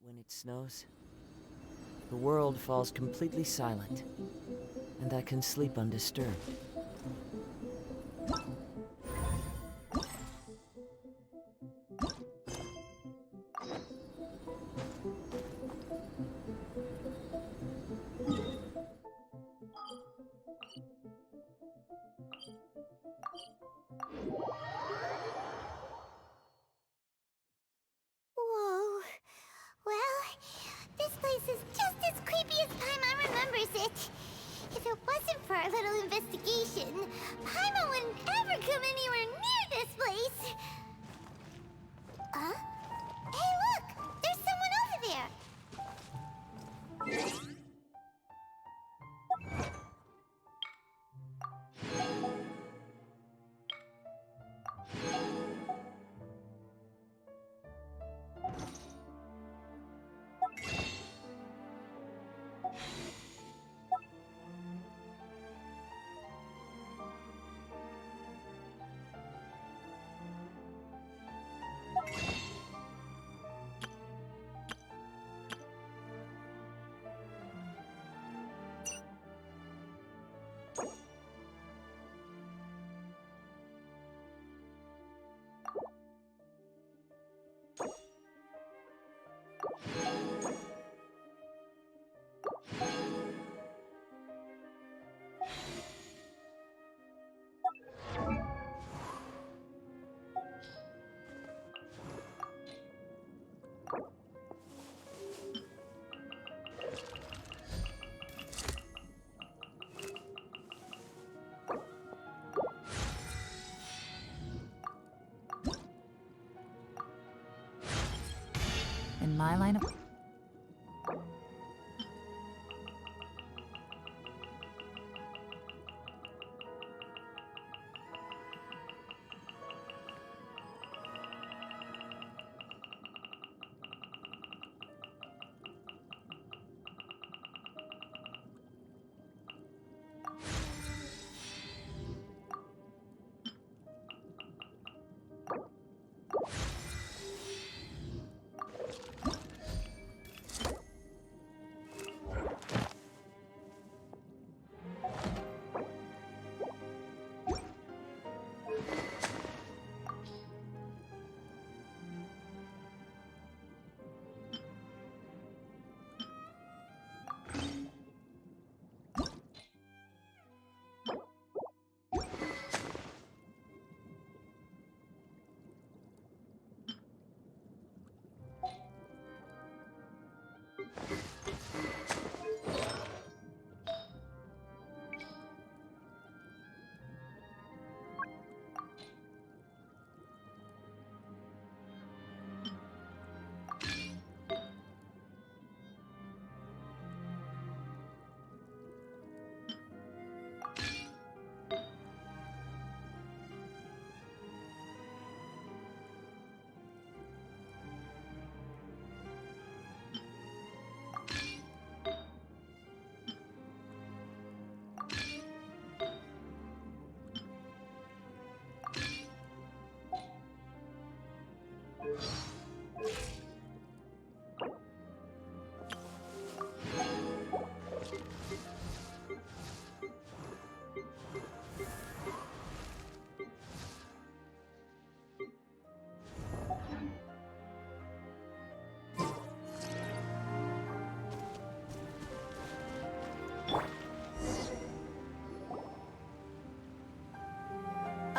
When it snows, the world falls completely silent, and I can sleep undisturbed. Whoa. Well, this place is just as creepy as Paimon remembers it. If it wasn't for our little investigation, Paimon wouldn't ever come anywhere near this place. Huh? Hey, look! There's someone over there! In my line of...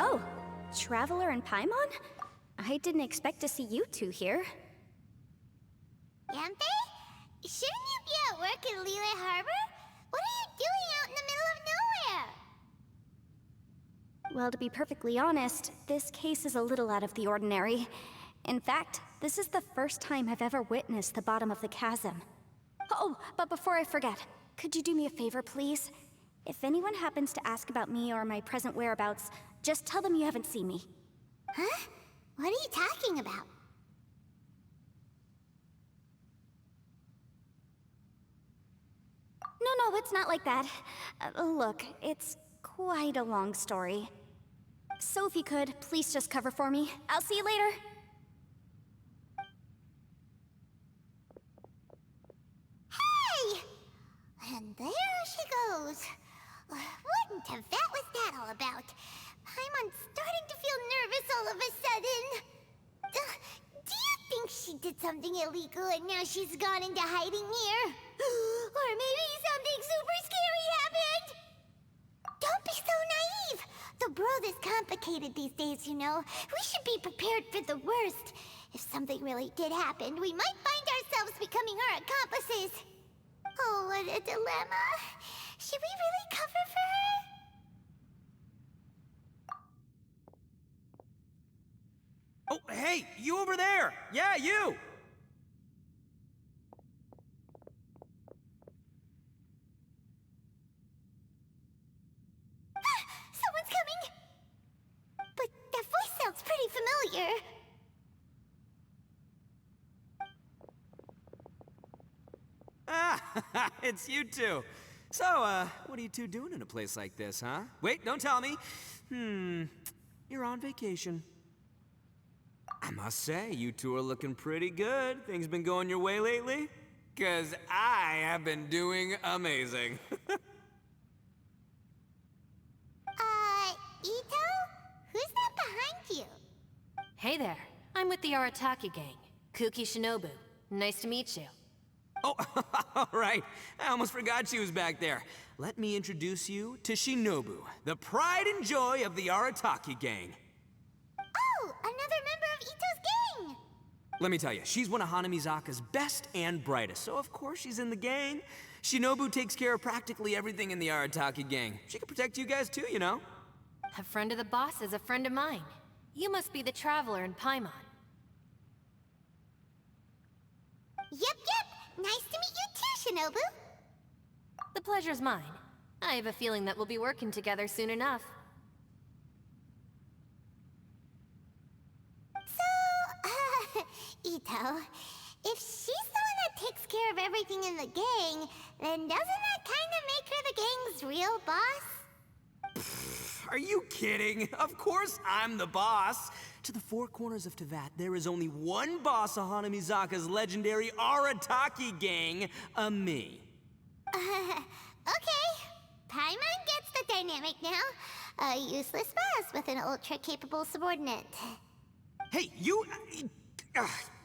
Oh, Traveler and Paimon? I didn't expect to see you two here. Yampe? Shouldn't you be at work in Liyue Harbor? What are you doing out in the middle of nowhere? Well, to be perfectly honest, this case is a little out of the ordinary. In fact, this is the first time I've ever witnessed the bottom of the chasm. Oh, but before I forget, could you do me a favor, please? If anyone happens to ask about me or my present whereabouts, just tell them you haven't seen me. Huh? What are you talking about? No, it's not like that. Look, it's quite a long story. So if you could, please just cover for me. I'll see you later. did something illegal and now she's gone into hiding here. Or maybe something super scary happened. Don't be so naive. The world is complicated these days, you know. We should be prepared for the worst. If something really did happen, we might find ourselves becoming her accomplices. Oh, what a dilemma. Should we really cover for her? Oh, hey, you over there! Yeah, you! Someone's coming! But that voice sounds pretty familiar. Ah, it's you two. So, what are you two doing in a place like this, huh? Wait, don't tell me. You're on vacation. I must say, you two are looking pretty good. Things been going your way lately? 'Cause I have been doing amazing. Ito? Who's that behind you? Hey there, I'm with the Arataki gang. Kuki Shinobu. Nice to meet you. Oh, all right. I almost forgot she was back there. Let me introduce you to Shinobu, the pride and joy of the Arataki gang. Oh, another member of Ito's gang! Let me tell you, she's one of Hanamizaka's best and brightest, so of course she's in the gang. Shinobu takes care of practically everything in the Arataki gang. She can protect you guys too, you know? A friend of the boss is a friend of mine. You must be the traveler in Paimon. Yep. Nice to meet you too, Shinobu. The pleasure's mine. I have a feeling that we'll be working together soon enough. So, Ito, if she's the one that takes care of everything in the gang, then doesn't that kind of make her the gang's real boss? Are you kidding? Of course I'm the boss. To the four corners of Teyvat, there is only one boss of Hanamizaka's legendary Arataki gang, me. Okay. Paimon gets the dynamic now. A useless boss with an ultra-capable subordinate. Hey, you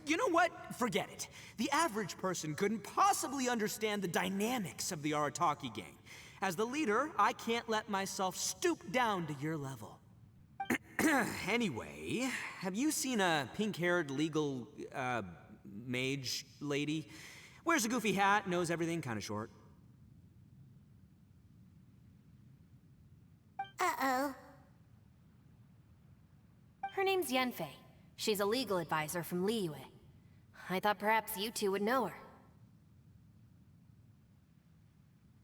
know what? Forget it. The average person couldn't possibly understand the dynamics of the Arataki gang. As the leader, I can't let myself stoop down to your level. Anyway, have you seen a pink-haired legal, mage lady? Wears a goofy hat, knows everything, kinda short. Uh-oh. Her name's Yenfei. She's a legal advisor from Liyue. I thought perhaps you two would know her.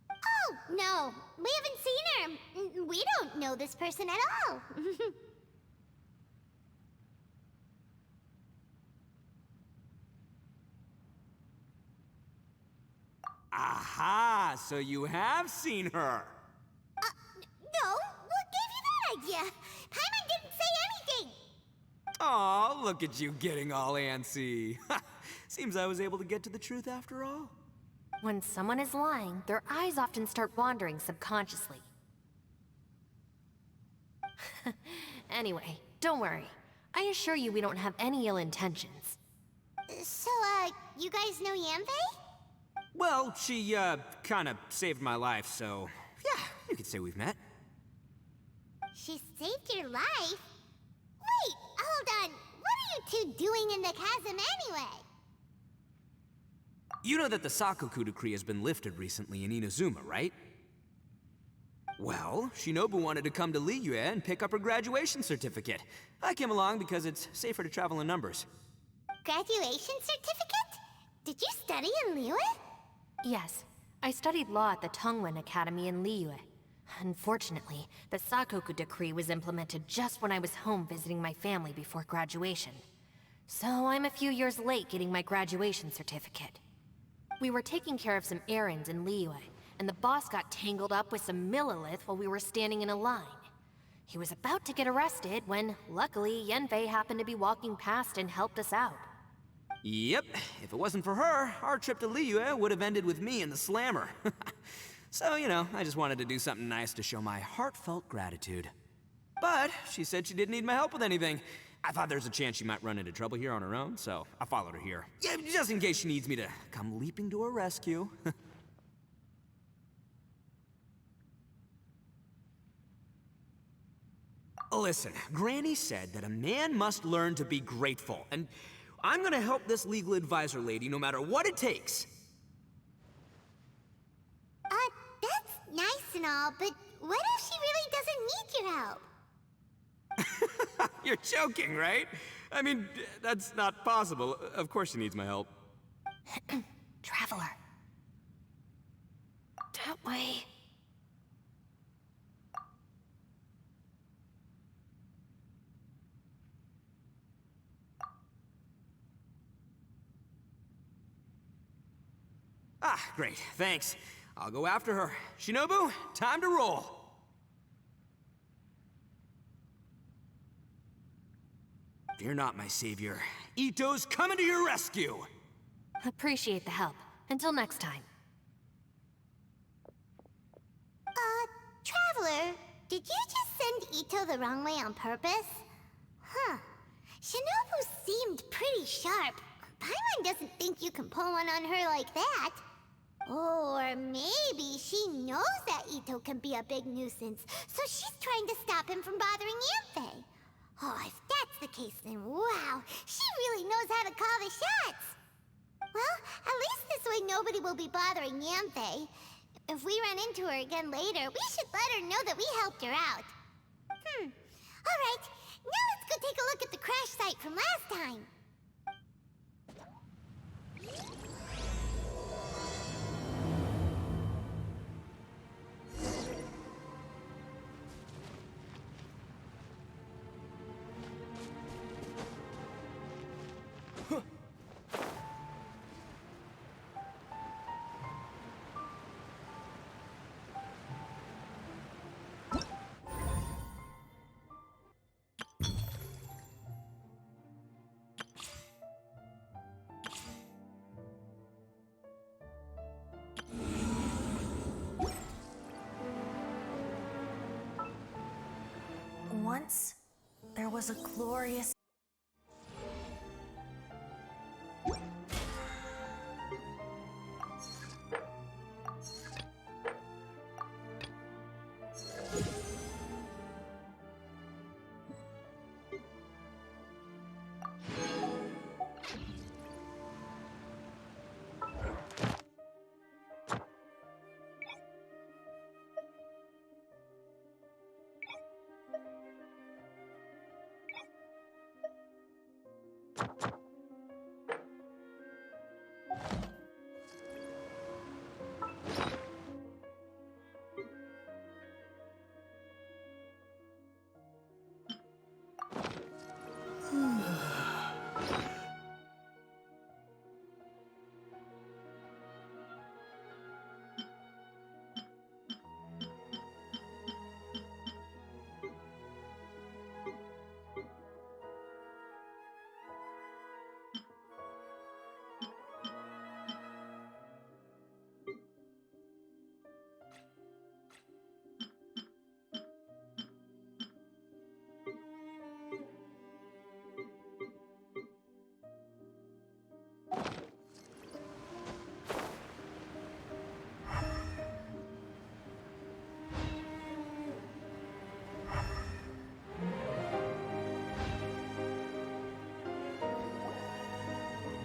Oh, no. We haven't seen her. We don't know this person at all. Aha! So you have seen her! No, what gave you that idea? Paimon didn't say anything. Aw, look at you getting all antsy. Seems I was able to get to the truth after all. When someone is lying, their eyes often start wandering subconsciously. Anyway, don't worry. I assure you we don't have any ill intentions. So, you guys know Yanfei? Well, she, kinda saved my life, so... yeah, you could say we've met. She saved your life? Wait, hold on. What are you two doing in the chasm anyway? You know that the Sakoku decree has been lifted recently in Inazuma, right? Well, Shinobu wanted to come to Liyue and pick up her graduation certificate. I came along because it's safer to travel in numbers. Graduation certificate? Did you study in Liyue? Yes, I studied law at the Tongwen Academy in Liyue. Unfortunately, the Sakoku decree was implemented just when I was home visiting my family before graduation. So I'm a few years late getting my graduation certificate. We were taking care of some errands in Liyue, and the boss got tangled up with some Millilith while we were standing in a line. He was about to get arrested when, luckily, Yenfei happened to be walking past and helped us out. Yep, if it wasn't for her, our trip to Liyue would have ended with me in the slammer. So, you know, I just wanted to do something nice to show my heartfelt gratitude. But she said she didn't need my help with anything. I thought there's a chance she might run into trouble here on her own, so I followed her here. Yeah, just in case she needs me to come leaping to her rescue. Listen, Granny said that a man must learn to be grateful, and I'm gonna help this legal advisor lady no matter what it takes. That's nice and all, but what if she really doesn't need your help? You're joking, right? I mean, that's not possible. Of course she needs my help. Traveler. That way. Ah, great, thanks. I'll go after her. Shinobu, time to roll. Fear not, my savior. Ito's coming to your rescue! Appreciate the help. Until next time. Traveler, did you just send Ito the wrong way on purpose? Huh. Shinobu seemed pretty sharp. Paimon doesn't think you can pull one on her like that. Or maybe she knows that Ito can be a big nuisance, so she's trying to stop him from bothering Yanfei. Oh, if that's the case, then wow, she really knows how to call the shots. Well, at least this way nobody will be bothering Yanfei. If we run into her again later, we should let her know that we helped her out. Alright, now let's go take a look at the crash site from last time. Once, there was a glorious...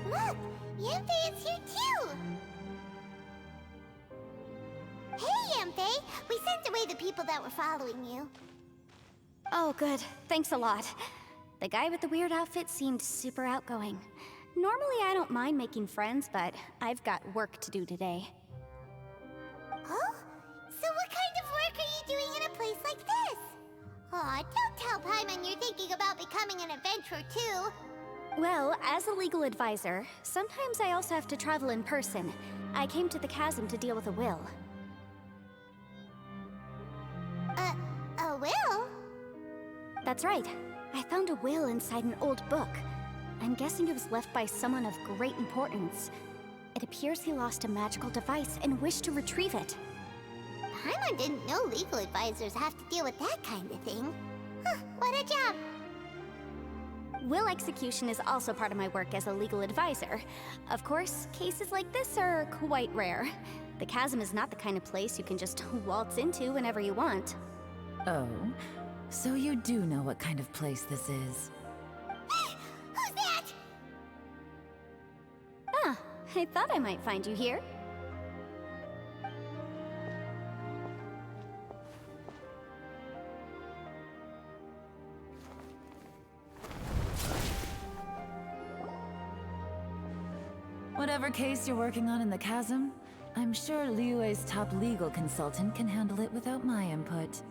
Look! Yanfei is here too! Hey, Yanfei! We sent away the people that were following you. Oh, good. Thanks a lot. The guy with the weird outfit seemed super outgoing. Normally I don't mind making friends, but I've got work to do today. Oh? So what kind of work are you doing in a place like this? Aw, don't tell Paimon you're thinking about becoming an adventurer too. Well, as a legal advisor, sometimes I also have to travel in person. I came to the chasm to deal with a will. A will? That's right. I found a will inside an old book. I'm guessing it was left by someone of great importance. It appears he lost a magical device and wished to retrieve it. Paimon didn't know legal advisors have to deal with that kind of thing. Huh, what a job. Will execution is also part of my work as a legal advisor. Of course, cases like this are quite rare. The chasm is not the kind of place you can just waltz into whenever you want. Oh, so you do know what kind of place this is. Who's that? Ah, I thought I might find you here. Whatever case you're working on in the chasm, I'm sure Liyue's top legal consultant can handle it without my input.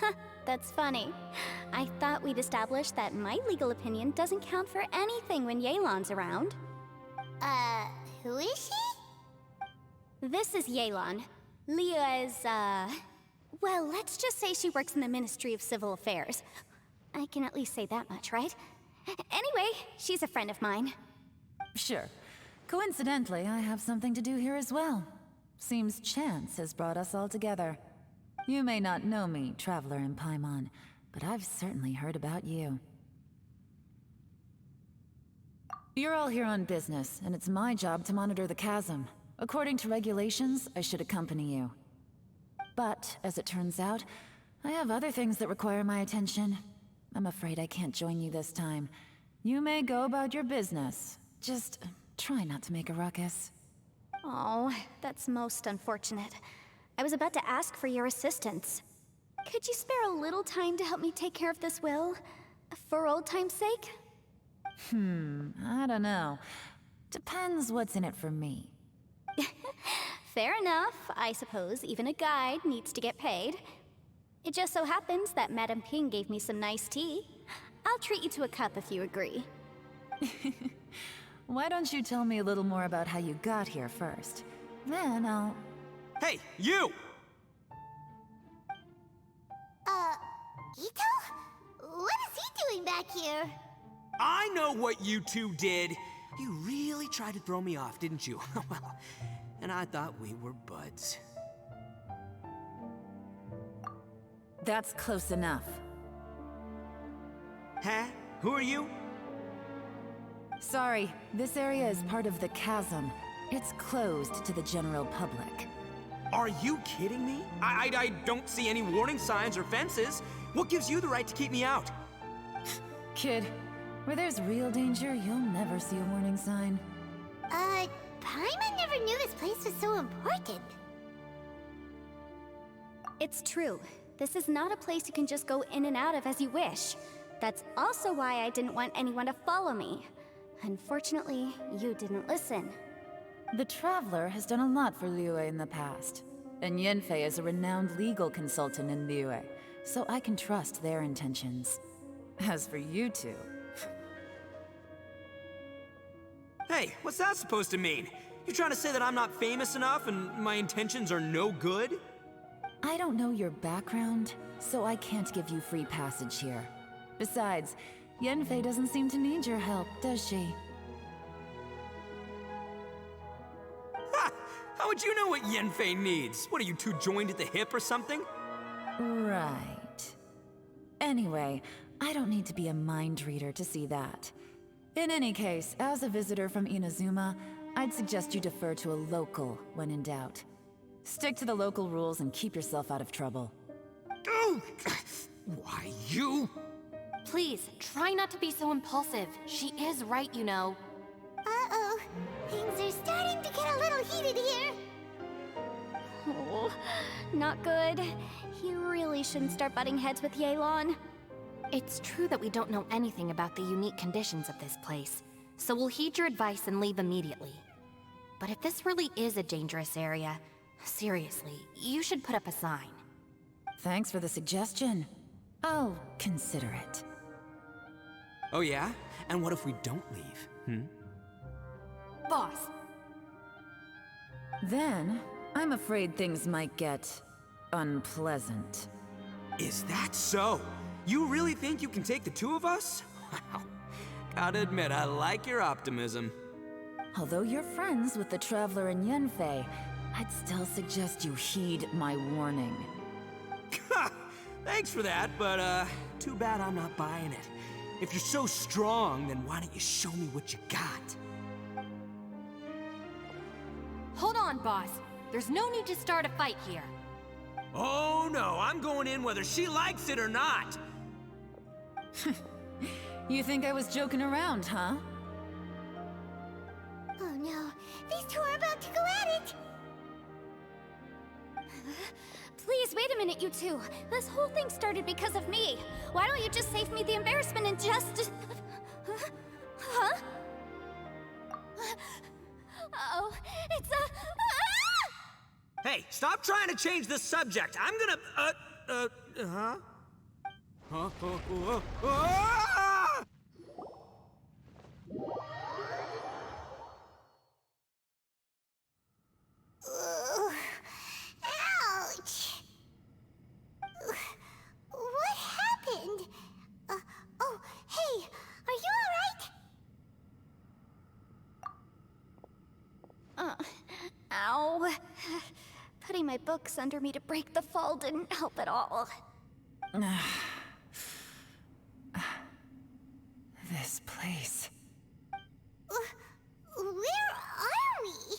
Huh, that's funny. I thought we'd established that my legal opinion doesn't count for anything when Yelan's around. Who is she? This is Yelan. Liyue's, well, let's just say she works in the Ministry of Civil Affairs. I can at least say that much, right? Anyway, she's a friend of mine. Sure. Coincidentally, I have something to do here as well. Seems chance has brought us all together. You may not know me, Traveler in Paimon, but I've certainly heard about you. You're all here on business, and it's my job to monitor the chasm. According to regulations, I should accompany you. But, as it turns out, I have other things that require my attention. I'm afraid I can't join you this time. You may go about your business. Just try not to make a ruckus. Oh, that's most unfortunate. I was about to ask for your assistance. Could you spare a little time to help me take care of this will? For old time's sake? I don't know. Depends what's in it for me. Fair enough. I suppose even a guide needs to get paid. It just so happens that Madame Ping gave me some nice tea. I'll treat you to a cup if you agree. Why don't you tell me a little more about how you got here first? Then I'll... Hey, you! Ito? What is he doing back here? I know what you two did. You really tried to throw me off, didn't you? Well, and I thought we were buds. That's close enough. Huh? Who are you? Sorry, this area is part of the chasm. It's closed to the general public. Are you kidding me? I don't see any warning signs or fences. What gives you the right to keep me out? Kid, where there's real danger, you'll never see a warning sign. Paimon never knew this place was so important. It's true. This is not a place you can just go in and out of as you wish. That's also why I didn't want anyone to follow me. Unfortunately, you didn't listen. The Traveler has done a lot for Liyue in the past. And Yanfei is a renowned legal consultant in Liyue, so I can trust their intentions. As for you two... Hey, what's that supposed to mean? You trying to say that I'm not famous enough and my intentions are no good? I don't know your background, so I can't give you free passage here. Besides, Yanfei doesn't seem to need your help, does she? Ha! How would you know what Yanfei needs? What, are you two joined at the hip or something? Right. Anyway, I don't need to be a mind reader to see that. In any case, as a visitor from Inazuma, I'd suggest you defer to a local when in doubt. Stick to the local rules and keep yourself out of trouble. Oh! Why, you? Please, try not to be so impulsive. She is right, you know. Uh-oh. Things are starting to get a little heated here. Oh, not good. You really shouldn't start butting heads with Yelan. It's true that we don't know anything about the unique conditions of this place, so we'll heed your advice and leave immediately. But if this really is a dangerous area, seriously, you should put up a sign. Thanks for the suggestion. I'll consider it. Oh yeah? And what if we don't leave? Boss! Then, I'm afraid things might get... unpleasant. Is that so? You really think you can take the two of us? Wow. Gotta admit, I like your optimism. Although you're friends with the Traveler and Yanfei, I'd still suggest you heed my warning. Thanks for that, but too bad I'm not buying it. If you're so strong, then why don't you show me what you got? Hold on, boss. There's no need to start a fight here. Oh no, I'm going in whether she likes it or not! You think I was joking around, huh? Oh no, these two are about to go at it! Please, wait a minute, you two. This whole thing started because of me. Why don't you just save me the embarrassment and just... Huh? Oh, it's a... Hey, stop trying to change the subject. I'm gonna, huh? Huh? Ah! Ouch! What happened? Oh, hey, are you alright? Ow. Putting my books under me to break the fall didn't help at all. This place. Where are we?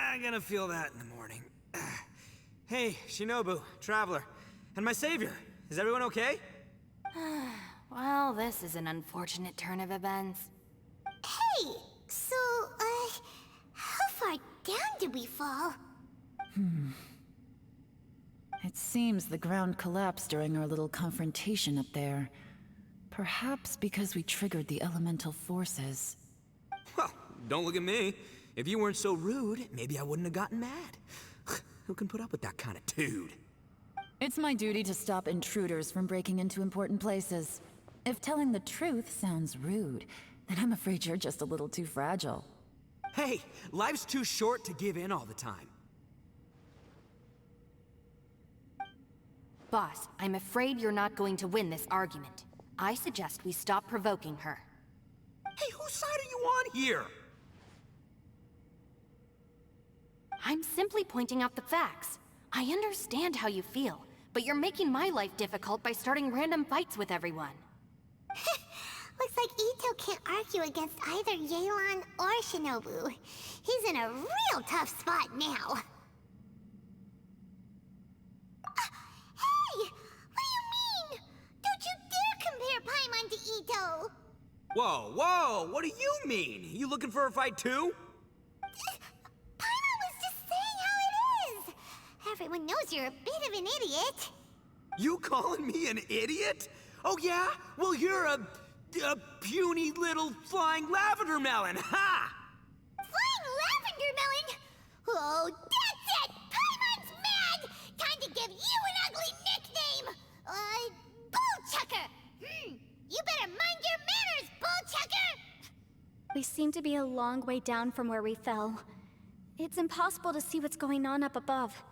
I'm gonna feel that in the morning. Hey, Shinobu, Traveler, and my savior. Is everyone okay? Well, this is an unfortunate turn of events. Hey, so, how far down did we fall? It seems the ground collapsed during our little confrontation up there. Perhaps because we triggered the elemental forces. Well, don't look at me. If you weren't so rude, maybe I wouldn't have gotten mad. Who can put up with that kind of dude? It's my duty to stop intruders from breaking into important places. If telling the truth sounds rude, then I'm afraid you're just a little too fragile. Hey, life's too short to give in all the time. Boss, I'm afraid you're not going to win this argument. I suggest we stop provoking her. Hey, whose side are you on here? I'm simply pointing out the facts. I understand how you feel, but you're making my life difficult by starting random fights with everyone. Looks like Ito can't argue against either Yelan or Shinobu. He's in a real tough spot now. Hey! What do you mean? Don't you dare compare Paimon to Ito! Whoa, whoa, what do you mean? You looking for a fight too? Paimon was just saying how it is! Everyone knows you're a bit of an idiot. You calling me an idiot? Oh yeah? Well, you're a puny little flying lavender melon, ha! Flying lavender melon? Oh, that's it! Paimon's mad! Time to give you an ugly nickname! Bullchucker! You better mind your manners, Bullchucker! We seem to be a long way down from where we fell. It's impossible to see what's going on up above.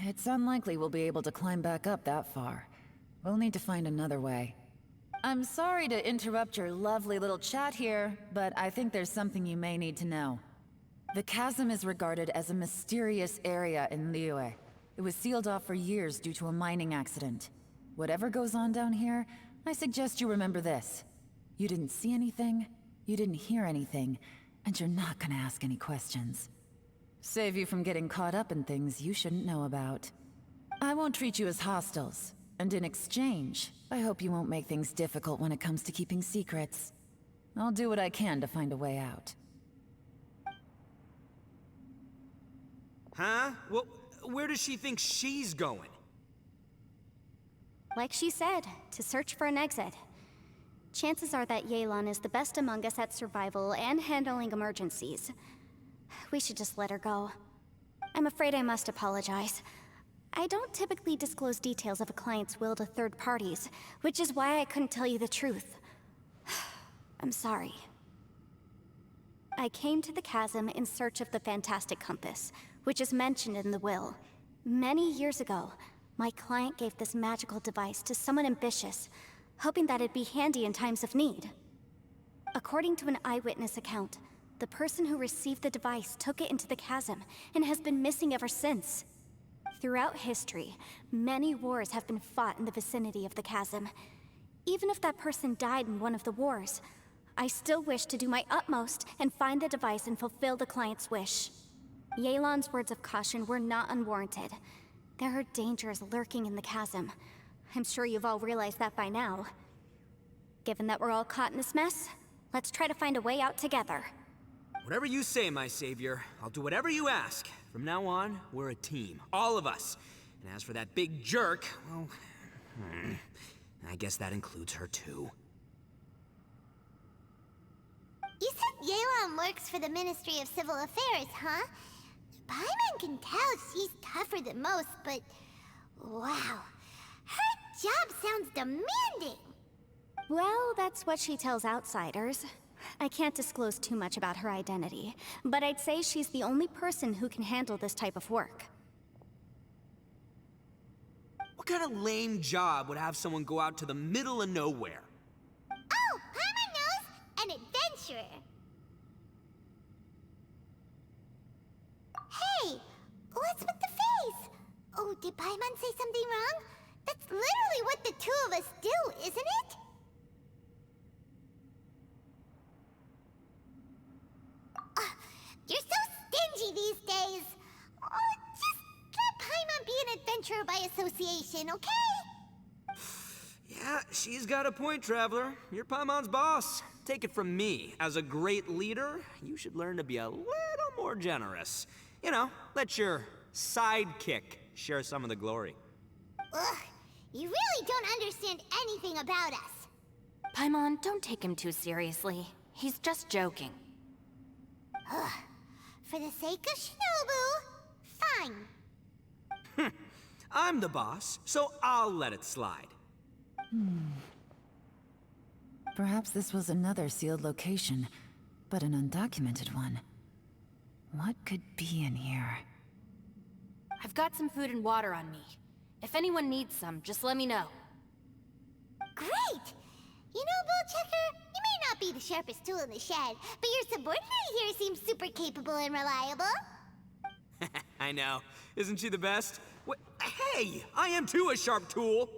It's unlikely we'll be able to climb back up that far. We'll need to find another way. I'm sorry to interrupt your lovely little chat here, but I think there's something you may need to know. The chasm is regarded as a mysterious area in Liyue. It was sealed off for years due to a mining accident. Whatever goes on down here, I suggest you remember this. You didn't see anything, you didn't hear anything, and you're not gonna ask any questions. Save you from getting caught up in things you shouldn't know about. I won't treat you as hostiles, and in exchange, I hope you won't make things difficult when it comes to keeping secrets. I'll do what I can to find a way out. Huh? Well, where does she think she's going? Like she said, to search for an exit. Chances are that Yelan is the best among us at survival and handling emergencies. We should just let her go. I'm afraid I must apologize. I don't typically disclose details of a client's will to third parties, which is why I couldn't tell you the truth. I'm sorry. I came to the chasm in search of the Fantastic Compass, which is mentioned in the will. Many years ago, my client gave this magical device to someone ambitious, hoping that it'd be handy in times of need. According to an eyewitness account, The person who received the device took it into the chasm and has been missing ever since. Throughout history, many wars have been fought in the vicinity of the chasm. Even if that person died in one of the wars, I still wish to do my utmost and find the device and fulfill the client's wish. Yelan's words of caution were not unwarranted. There are dangers lurking in the chasm. I'm sure you've all realized that by now. Given that we're all caught in this mess, let's try to find a way out together. Whatever you say, my savior. I'll do whatever you ask. From now on, we're a team. All of us. And as for that big jerk, well, I guess that includes her too. You said Yelan works for the Ministry of Civil Affairs, huh? Paimon can tell she's tougher than most, but... wow. Her job sounds demanding! Well, that's what she tells outsiders. I can't disclose too much about her identity, but I'd say she's the only person who can handle this type of work. What kind of lame job would have someone go out to the middle of nowhere? Oh, Paimon knows! An adventurer! Hey! What's with the face? Oh, did Paimon say something wrong? That's literally what the two of us do, isn't it? You're so stingy these days. Oh, just let Paimon be an adventurer by association, okay? Yeah, she's got a point, Traveler. You're Paimon's boss. Take it from me. As a great leader, you should learn to be a little more generous. You know, let your sidekick share some of the glory. Ugh, you really don't understand anything about us. Paimon, don't take him too seriously. He's just joking. For the sake of Shinobu, fine. I'm the boss, so I'll let it slide. Perhaps this was another sealed location, but an undocumented one. What could be in here? I've got some food and water on me. If anyone needs some, just let me know. Great! You know, Bullchecker, you may not be the sharpest tool in the shed, but your subordinate here seems super capable and reliable. I know. Isn't she the best? Hey, I am too a sharp tool.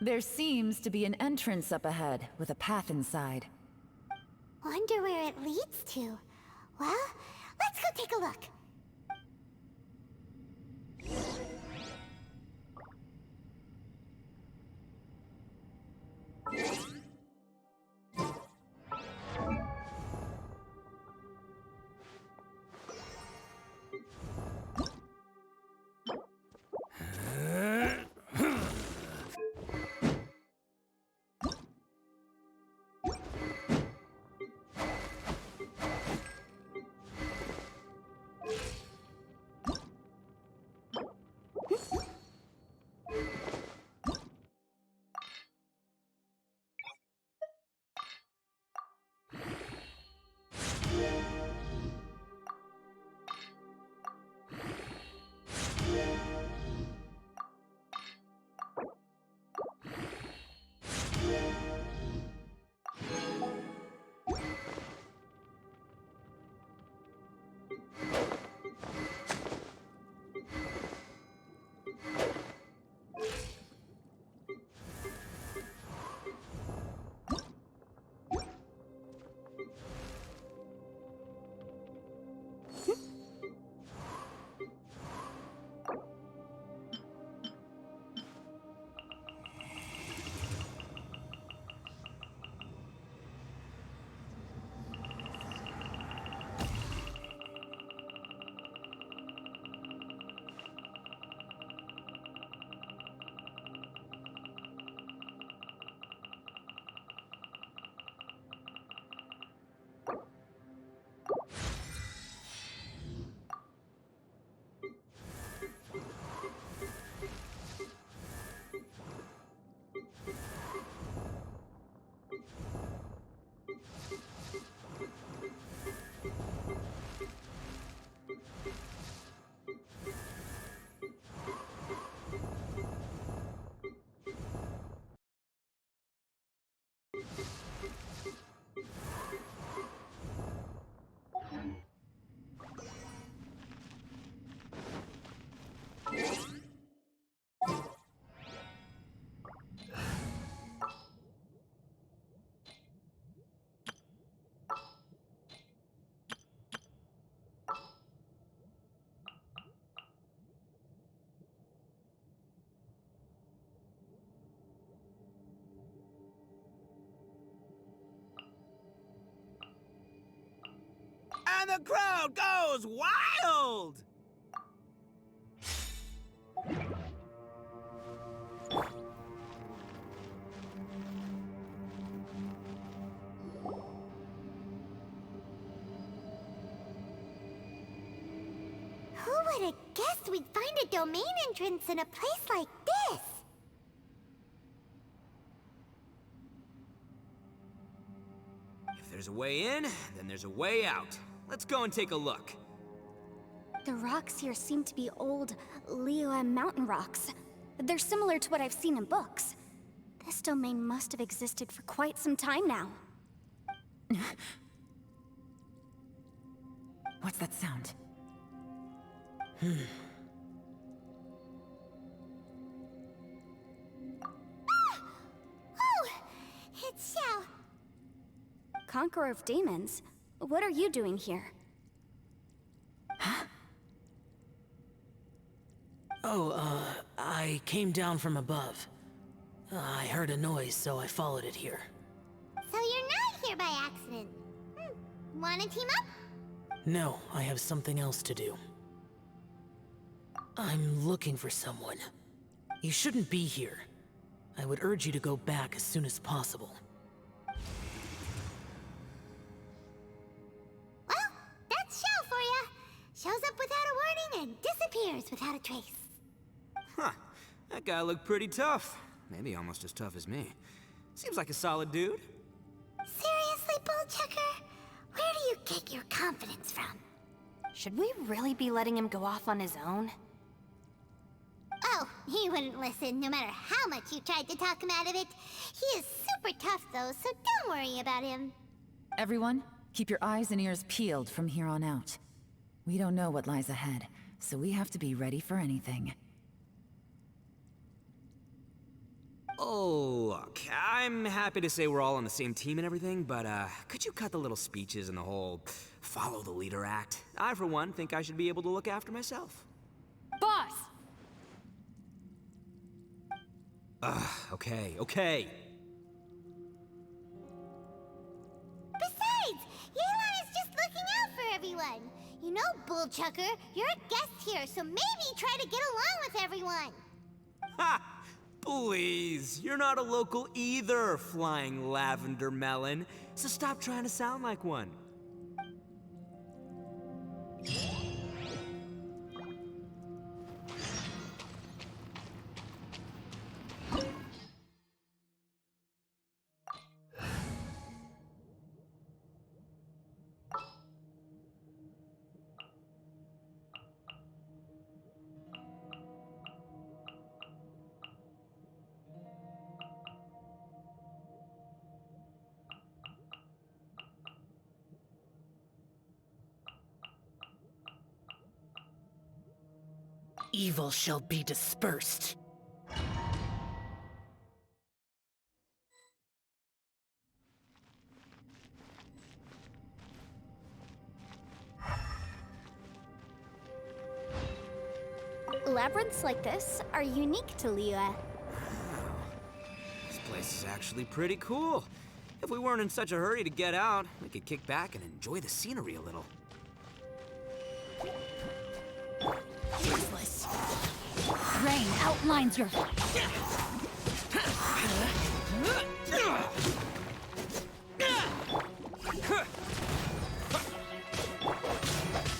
There seems to be an entrance up ahead, with a path inside. Wonder where it leads to. Well, let's go take a look. and the crowd goes wild! Who would have guessed we'd find a domain entrance in a place like this? If there's a way in, then there's a way out. Let's go and take a look. The rocks here seem to be old Liyue mountain rocks. They're similar to what I've seen in books. This domain must have existed for quite some time now. What's that sound? Oh, it's Xiao. Conqueror of Demons, what are you doing here? I came down from above. I heard a noise, so I followed it here. So you're not here by accident. Wanna team up? No, I have something else to do. I'm looking for someone. You shouldn't be here. I would urge you to go back as soon as possible. Well, that's Xiao for ya. Shows up without a warning and disappears without a trace. Huh. That guy looked pretty tough. Maybe almost as tough as me. Seems like a solid dude. Seriously, Bullchucker? Where do you get your confidence from? Should we really be letting him go off on his own? Oh, he wouldn't listen no matter how much you tried to talk him out of it. He is super tough though, so don't worry about him. Everyone, keep your eyes and ears peeled from here on out. We don't know what lies ahead, so we have to be ready for anything. Oh, look, I'm happy to say we're all on the same team and everything, but could you cut the little speeches and the whole follow the leader act? I, for one, think I should be able to look after myself. Boss! Okay. Besides, Yelan is just looking out for everyone. You know, Bullchucker, you're a guest here, so maybe try to get along with everyone. Ha! Please, you're not a local either, flying lavender melon, so stop trying to sound like one. Evil shall be dispersed. Labyrinths like this are unique to Liyue. This place is actually pretty cool. If we weren't in such a hurry to get out, we could kick back and enjoy the scenery a little. Useless. Rain outlines your...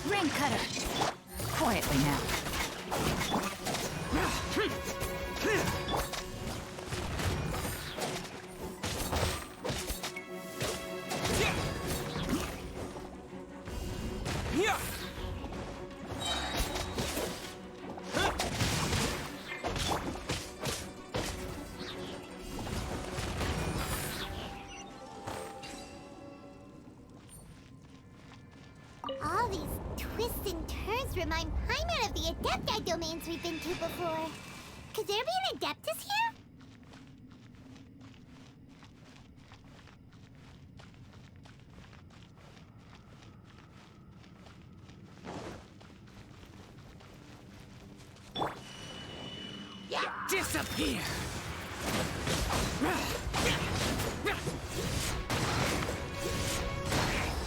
Rain cutter. Quietly now. All these twists and turns remind Paimon of the Adepti domains we've been to before. Could there be an Adeptus here? Disappear!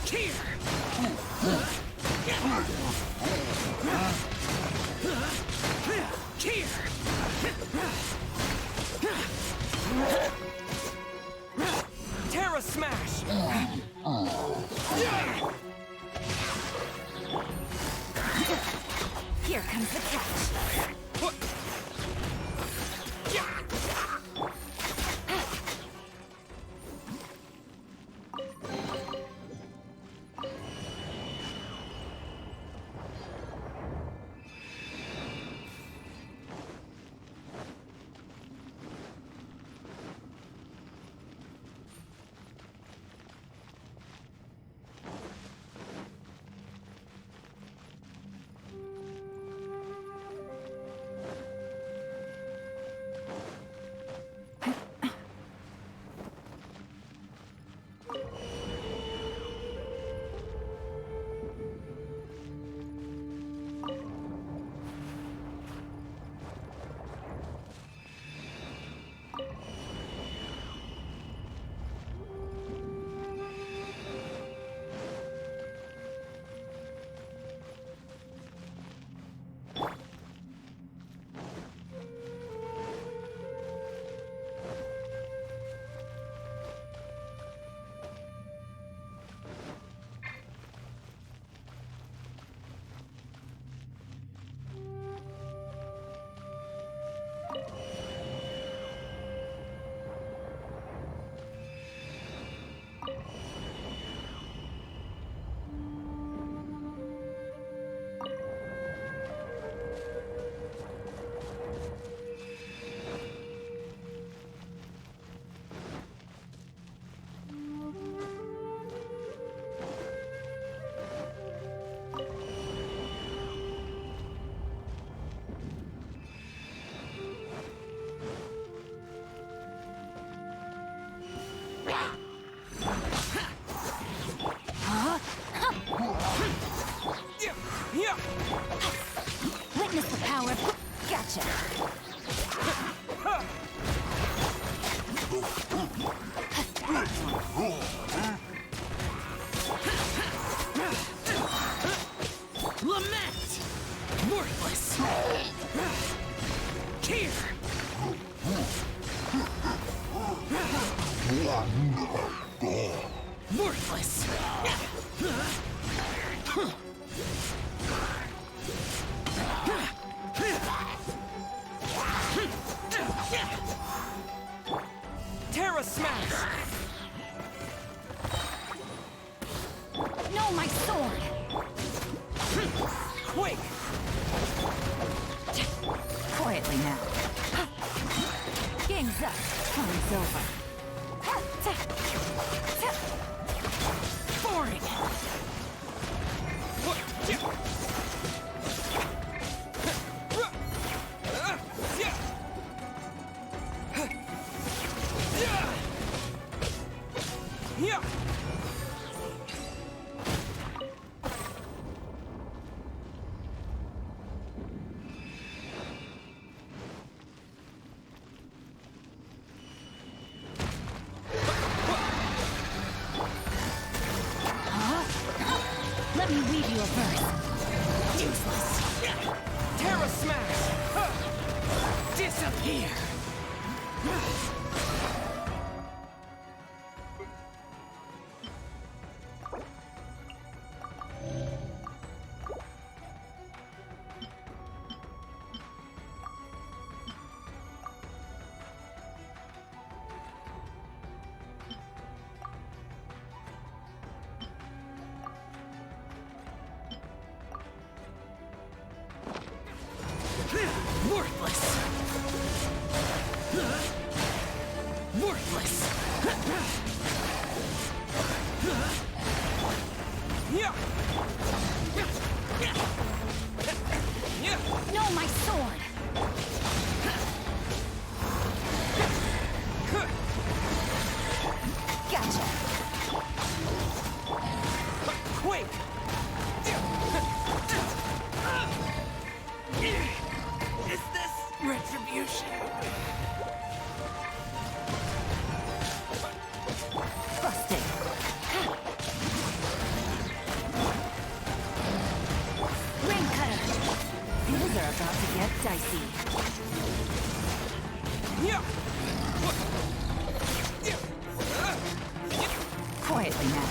Here! Here comes the catch. Witness the power. Gotcha. Lament! Worthless! Here! Worthless! Terra Smash! No, my sword! Quick! Quietly now. Game's up. Time's over. Boring! Let me read you a verse. Useless. Terra Smash! Disappear! Worthless! Worthless! No, my sword! Gotcha! Quick! Is this retribution? Busted! Ring cutter! Things are about to get dicey. Quietly now.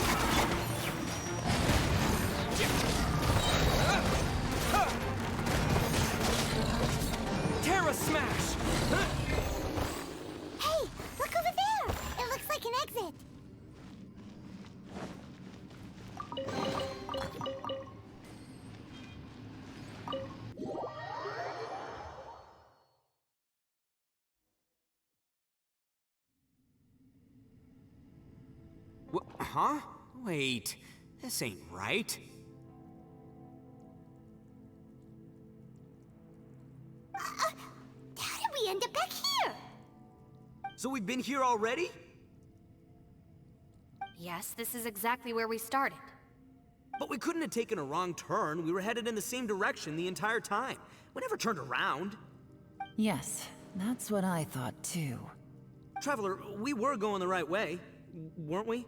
Smash! Hey, look over there! It looks like an exit. Huh? Wait, this ain't right. How did we end up back here? So we've been here already? Yes, this is exactly where we started. But we couldn't have taken a wrong turn. We were headed in the same direction the entire time. We never turned around. Yes, that's what I thought too. Traveler, we were going the right way, weren't we?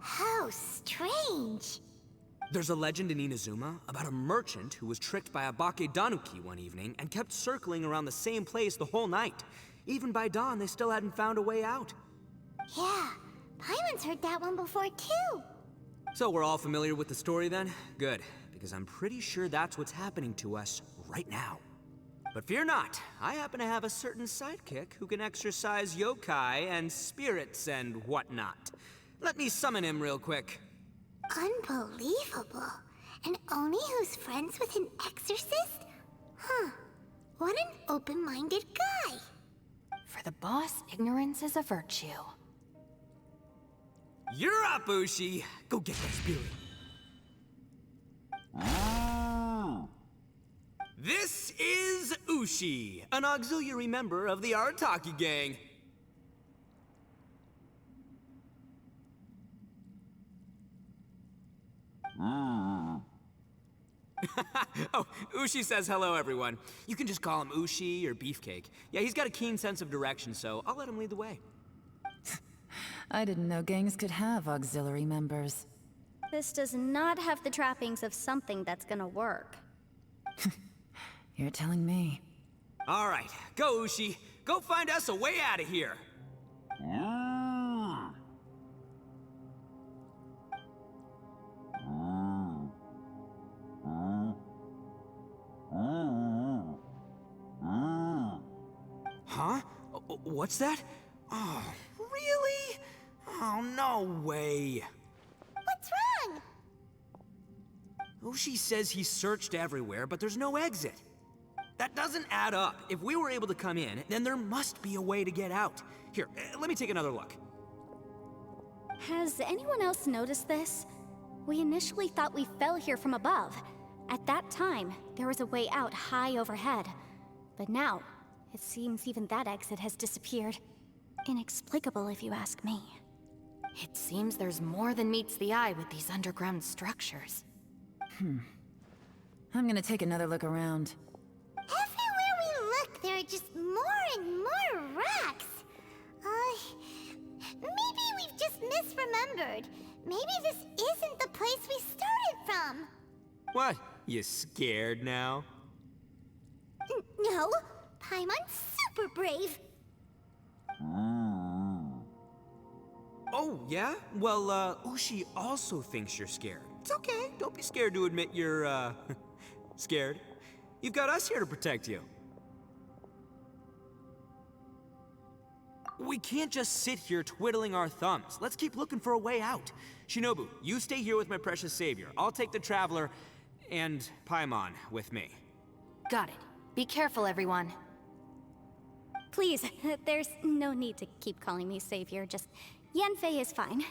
How strange. There's a legend in Inazuma about a merchant who was tricked by a Bakedanuki one evening and kept circling around the same place the whole night. Even by dawn, they still hadn't found a way out. Yeah, Paimon's heard that one before too. So we're all familiar with the story then? Good, because I'm pretty sure that's what's happening to us right now. But fear not, I happen to have a certain sidekick who can exercise yokai and spirits and whatnot. Let me summon him real quick. Unbelievable. And Oni who's friends with an exorcist? Huh. What an open-minded guy. For the boss, ignorance is a virtue. You're up, Ushi! Go get that spirit. This is Ushi, an auxiliary member of the Arataki gang. Oh, Ushi says hello, everyone. You can just call him Ushi or Beefcake. Yeah, he's got a keen sense of direction, so I'll let him lead the way. I didn't know gangs could have auxiliary members. This does not have the trappings of something that's gonna work. You're telling me. All right, go, Ushi. Go find us a way out of here. Huh? What's that? Oh, really? Oh, no way. What's wrong? Ushi says he searched everywhere, but there's no exit. That doesn't add up. If we were able to come in, then there must be a way to get out. Here, let me take another look. Has anyone else noticed this? We initially thought we fell here from above. At that time, there was a way out high overhead. But now, it seems even that exit has disappeared. Inexplicable, if you ask me. It seems there's more than meets the eye with these underground structures. I'm gonna take another look around. Everywhere we look, there are just more and more rocks. Maybe we've just misremembered. Maybe this isn't the place we started from. What? You scared now? No, Paimon's super brave. Oh, yeah? Well, Ushi also thinks you're scared. It's okay. Don't be scared to admit you're, scared. You've got us here to protect you. We can't just sit here twiddling our thumbs. Let's keep looking for a way out. Shinobu, you stay here with my precious savior. I'll take the Traveler and Paimon with me. Got it. Be careful, everyone. Please, there's no need to keep calling me savior, just Yanfei is fine.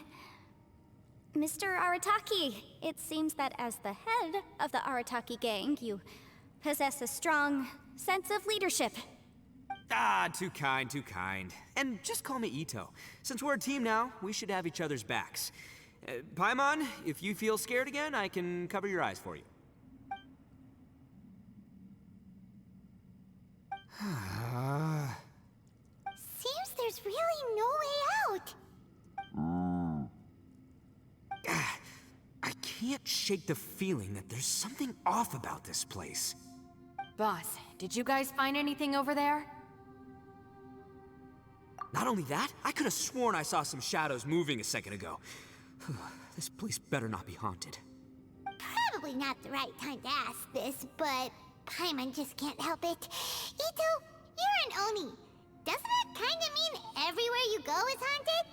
Mr. Arataki, it seems that as the head of the Arataki gang, you possess a strong sense of leadership. Ah, too kind, too kind. And just call me Ito. Since we're a team now, we should have each other's backs. Paimon, if you feel scared again, I can cover your eyes for you. Seems there's really no way out. I can't shake the feeling that there's something off about this place. Boss, did you guys find anything over there? Not only that, I could have sworn I saw some shadows moving a second ago. This place better not be haunted. Probably not the right time to ask this, but Paimon just can't help it. Ito, you're an Oni. Doesn't it kind of mean everywhere you go is haunted?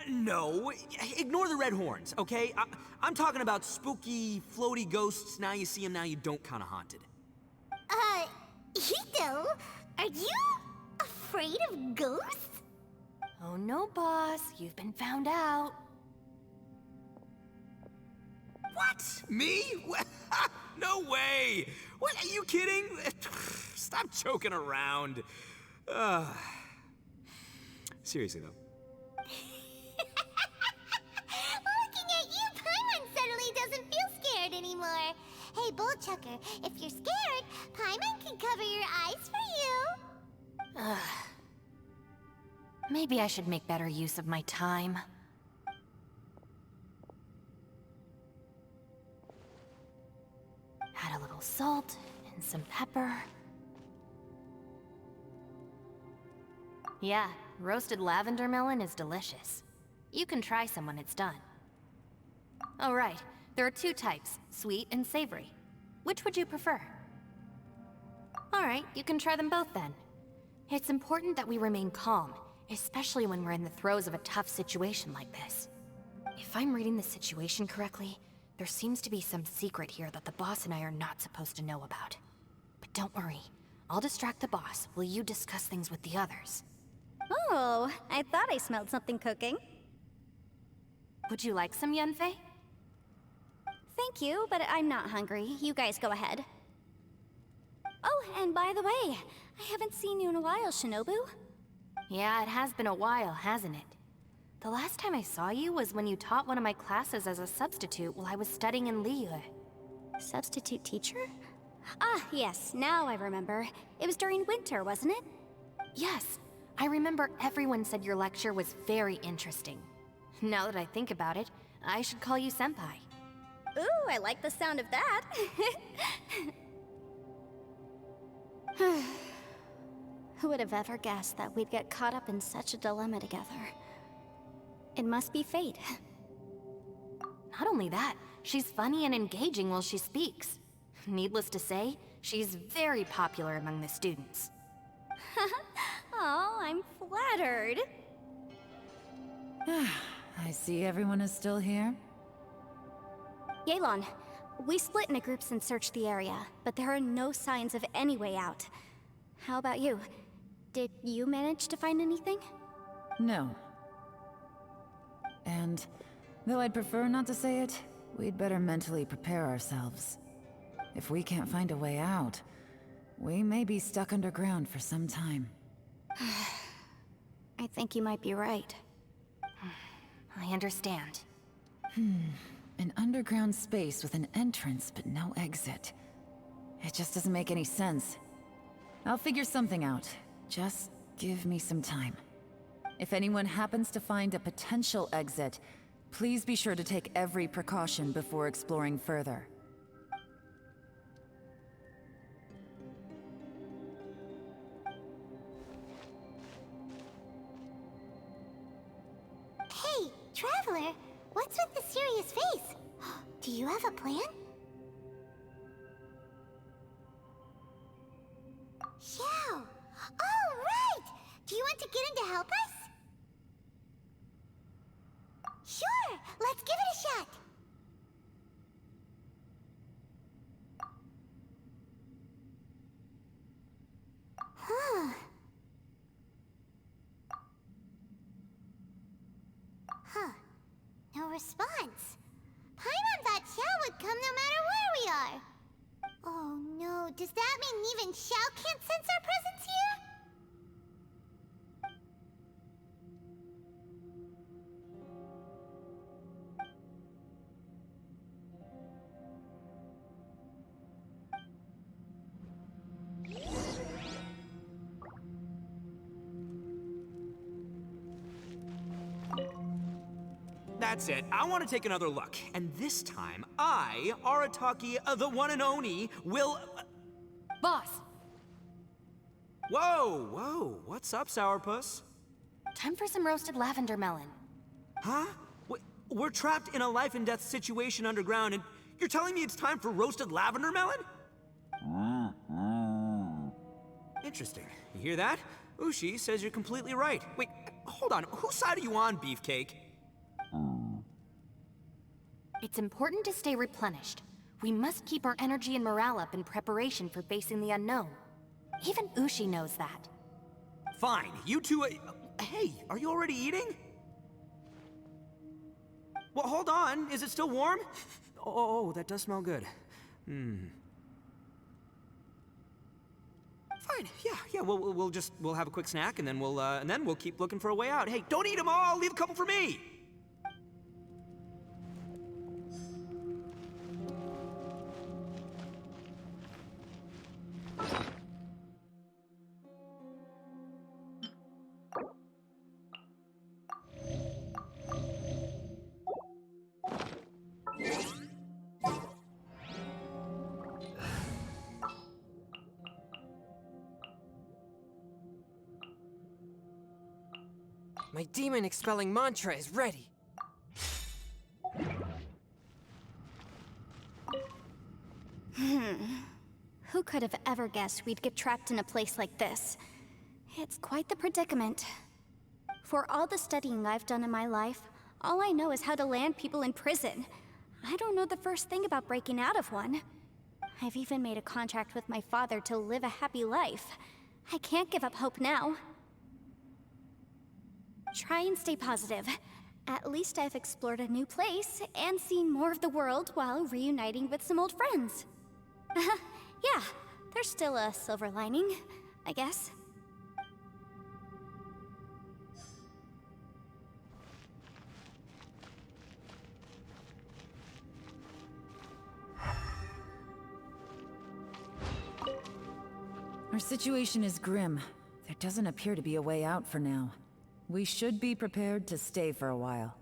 No, ignore the red horns, okay? I'm talking about spooky, floaty ghosts, now you see them, now you don't kind of haunted. Ito, are you afraid of ghosts? Oh no, boss. You've been found out. What? Me? No way! What, are you kidding? Stop joking around. Seriously, though. Looking at you, Paimon suddenly doesn't feel scared anymore. Hey, Bullchucker, if you're scared, Paimon can cover your eyes for you. Maybe I should make better use of my time. Add a little salt and some pepper. Yeah, roasted lavender melon is delicious. You can try some when it's done. Oh right, there are two types, sweet and savory. Which would you prefer? Alright, you can try them both then. It's important that we remain calm, especially when we're in the throes of a tough situation like this. If I'm reading the situation correctly, there seems to be some secret here that the boss and I are not supposed to know about. But don't worry, I'll distract the boss while you discuss things with the others. Oh, I thought I smelled something cooking. Would you like some Yunfei? Thank you, but I'm not hungry. You guys go ahead. Oh, and by the way, I haven't seen you in a while, Shinobu. Yeah, it has been a while, hasn't it? The last time I saw you was when you taught one of my classes as a substitute while I was studying in Liyue. Substitute teacher? Ah, yes, now I remember. It was during winter, wasn't it? Yes, I remember everyone said your lecture was very interesting. Now that I think about it, I should call you Senpai. Ooh, I like the sound of that. Who would have ever guessed that we'd get caught up in such a dilemma together? It must be fate. Not only that, she's funny and engaging while she speaks. Needless to say, she's very popular among the students. Oh, I'm flattered. I see everyone is still here. Yelan, we split into groups and searched the area, but there are no signs of any way out. How about you? Did you manage to find anything? No. And, though I'd prefer not to say it, we'd better mentally prepare ourselves. If we can't find a way out, we may be stuck underground for some time. I think you might be right. I understand. An underground space with an entrance but no exit. It just doesn't make any sense. I'll figure something out. Just give me some time. If anyone happens to find a potential exit, please be sure to take every precaution before exploring further. Hey, Traveler, what's with the serious face? Do you have a plan? Xiao! Oh, right! Do you want to get in to help us? Sure! Let's give it a shot! Huh. Huh. No response. Paimon thought Xiao would come no matter where we are. Oh no, does that mean even Xiao can't sense our presence here? That's it. I want to take another look. And this time, I, Arataki, the one and only, will... Boss, Whoa, whoa. What's up, Sourpuss? time for some roasted lavender melon. Huh? We're trapped in a life and death situation underground, and you're telling me it's time for roasted lavender melon? Interesting. You hear that? Ushi says you're completely right. Wait, hold on. Whose side are you on, Beefcake? It's important to stay replenished. We must keep our energy and morale up in preparation for facing the unknown. Even Ushi knows that. Fine. You two... hey, are you already eating? Well, hold on. Is it still warm? Oh, that does smell good. Fine. Yeah. We'll have a quick snack, and then we'll keep looking for a way out. Hey, don't eat them all. Leave a couple for me. My demon-expelling mantra is ready. Who could have ever guessed we'd get trapped in a place like this? It's quite the predicament. For all the studying I've done in my life, all I know is how to land people in prison. I don't know the first thing about breaking out of one. I've even made a contract with my father to live a happy life. I can't give up hope now. Try and stay positive. At least I've explored a new place and seen more of the world while reuniting with some old friends. Yeah, there's still a silver lining, I guess. Our situation is grim. There doesn't appear to be a way out for now. We should be prepared to stay for a while.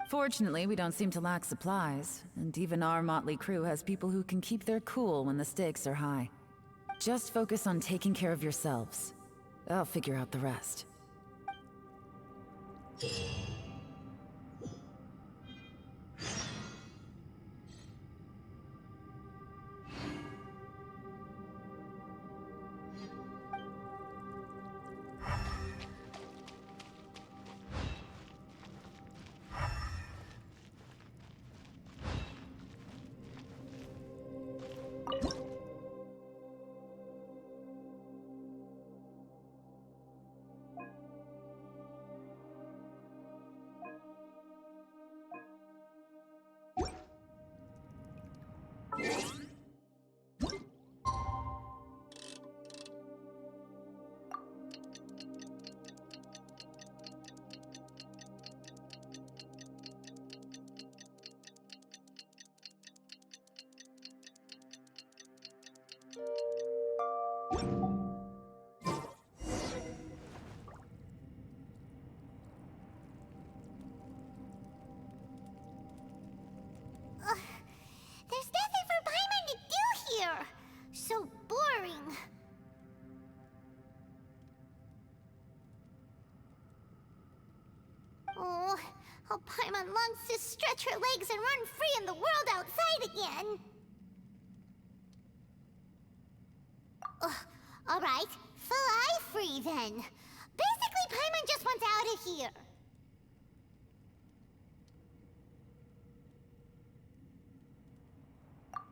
Fortunately, we don't seem to lack supplies, and even our motley crew has people who can keep their cool when the stakes are high. Just focus on taking care of yourselves. I'll figure out the rest. There's nothing for Paimon to do here! So boring. Oh, how Paimon longs to stretch her legs and run free in the world outside again. Alright, fly free then. Basically, Paimon just wants out of here.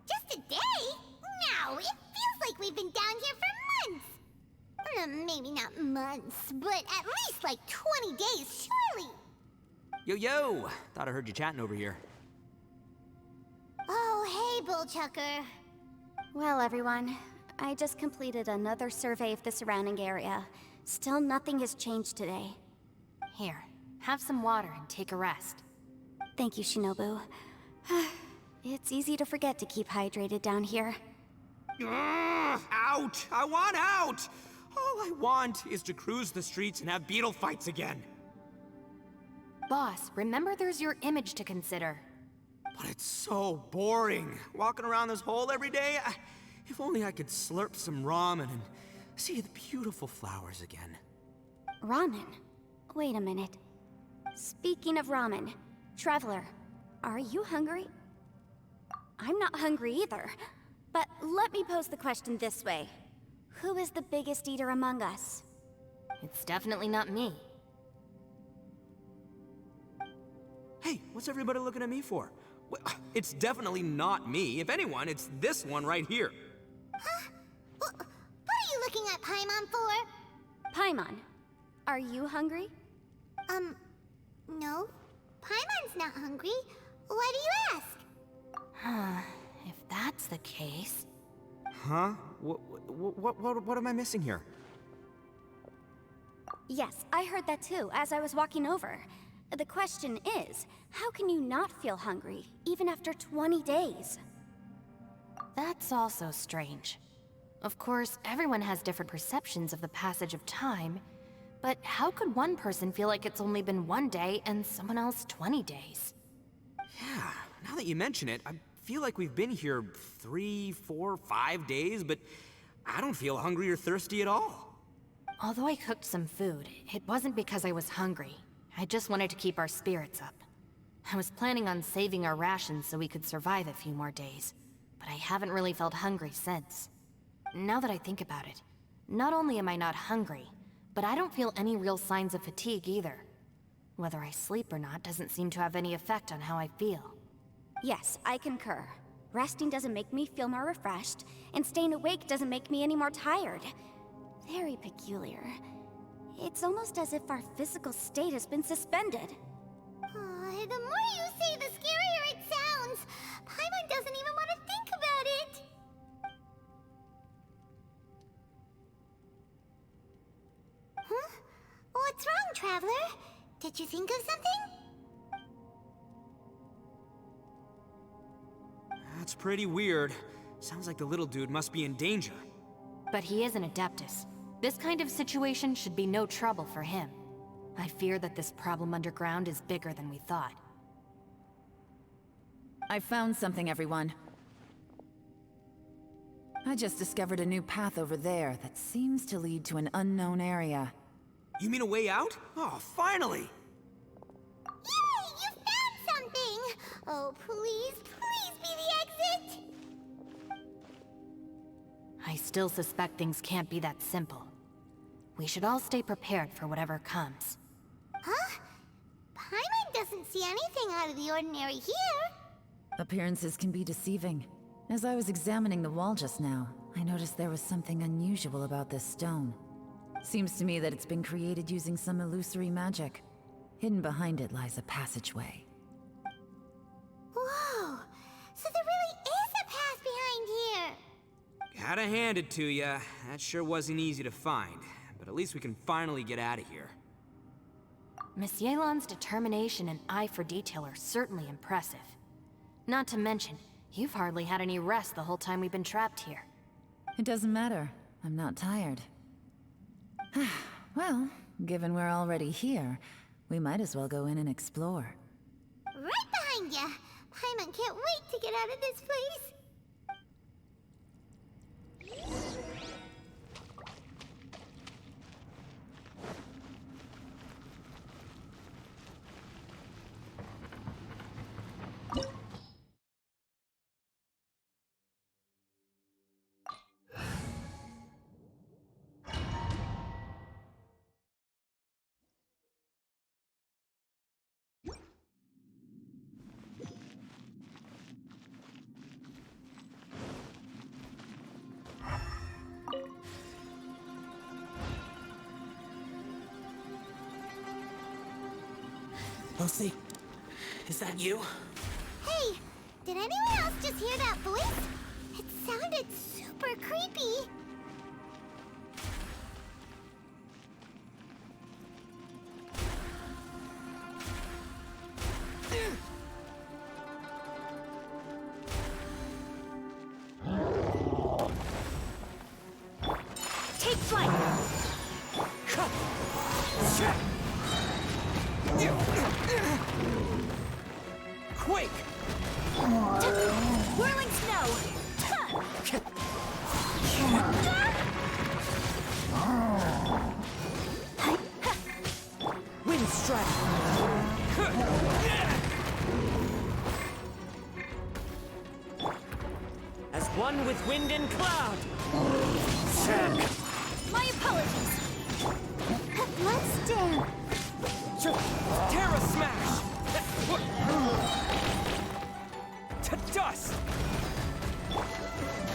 Just a day? No, it feels like we've been down here for months. Maybe not months, but at least like 20 days, surely. Yo! Thought I heard you chatting over here. Oh, hey, Bullchucker. Well, everyone, I just completed another survey of the surrounding area. Still nothing has changed today. Here, have some water and take a rest. Thank you, Shinobu. It's easy to forget to keep hydrated down here. Out! I want out! All I want is to cruise the streets and have beetle fights again. Boss, remember there's your image to consider. But it's so boring, walking around this hole every day. If only I could slurp some ramen and see the beautiful flowers again. Ramen? Wait a minute. Speaking of ramen, Traveler, are you hungry? I'm not hungry either. But let me pose the question this way. Who is the biggest eater among us? It's definitely not me. Hey, what's everybody looking at me for? It's definitely not me. If anyone, it's this one right here. Huh? What are you looking at Paimon for? Paimon, are you hungry? No. Paimon's not hungry. Why do you ask? If that's the case... Huh? What am I missing here? Yes, I heard that too, as I was walking over. The question is, how can you not feel hungry, even after 20 days? That's also strange. Of course, everyone has different perceptions of the passage of time, but how could one person feel like it's only been 1 day and someone else 20 days? Yeah, now that you mention it, I feel like we've been here 3, 4, 5 days, but I don't feel hungry or thirsty at all. Although I cooked some food, it wasn't because I was hungry. I just wanted to keep our spirits up. I was planning on saving our rations so we could survive a few more days, but I haven't really felt hungry since. Now that I think about it, not only am I not hungry, but I don't feel any real signs of fatigue either. Whether I sleep or not doesn't seem to have any effect on how I feel. Yes, I concur. Resting doesn't make me feel more refreshed, and staying awake doesn't make me any more tired. Very peculiar. It's almost as if our physical state has been suspended. The more you say, the scarier it sounds. Paimon doesn't even want to think about it. Huh? What's wrong, Traveler? Did you think of something? That's pretty weird. Sounds like the little dude must be in danger. But he is an Adeptus. This kind of situation should be no trouble for him. I fear that this problem underground is bigger than we thought. I found something, everyone. I just discovered a new path over there that seems to lead to an unknown area. You mean a way out? Oh, finally! Yay! You found something! Oh, please, please be the exit! I still suspect things can't be that simple. We should all stay prepared for whatever comes. Huh? Paimon doesn't see anything out of the ordinary here. Appearances can be deceiving. As I was examining the wall just now, I noticed there was something unusual about this stone. Seems to me that it's been created using some illusory magic. Hidden behind it lies a passageway. Whoa! So there really is a path behind here! Gotta hand it to ya. That sure wasn't easy to find. But at least we can finally get out of here. Miss Yelan's determination and eye for detail are certainly impressive. Not to mention, you've hardly had any rest the whole time we've been trapped here. It doesn't matter. I'm not tired. Well, given we're already here, we might as well go in and explore. Right behind ya! Paimon can't wait to get out of this place! Lucy, is that you? Hey, did anyone else just hear that voice? It sounded super creepy. Take flight! Quake! Whirling snow! Wind strike! As one with wind and cloud! My apologies! Let's dance. Terra Smash! To dust!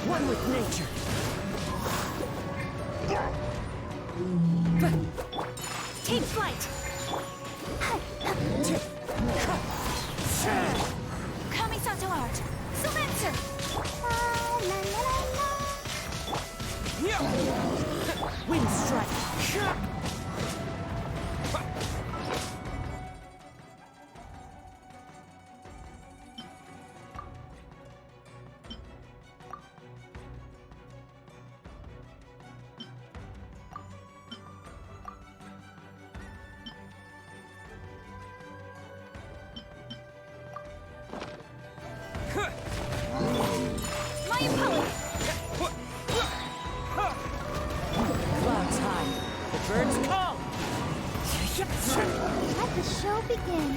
One with nature! Take flight! Kamisato art! Silencer! La la la la. Wind strike! My apologies! Clouds high! The birds call! Let the show begin.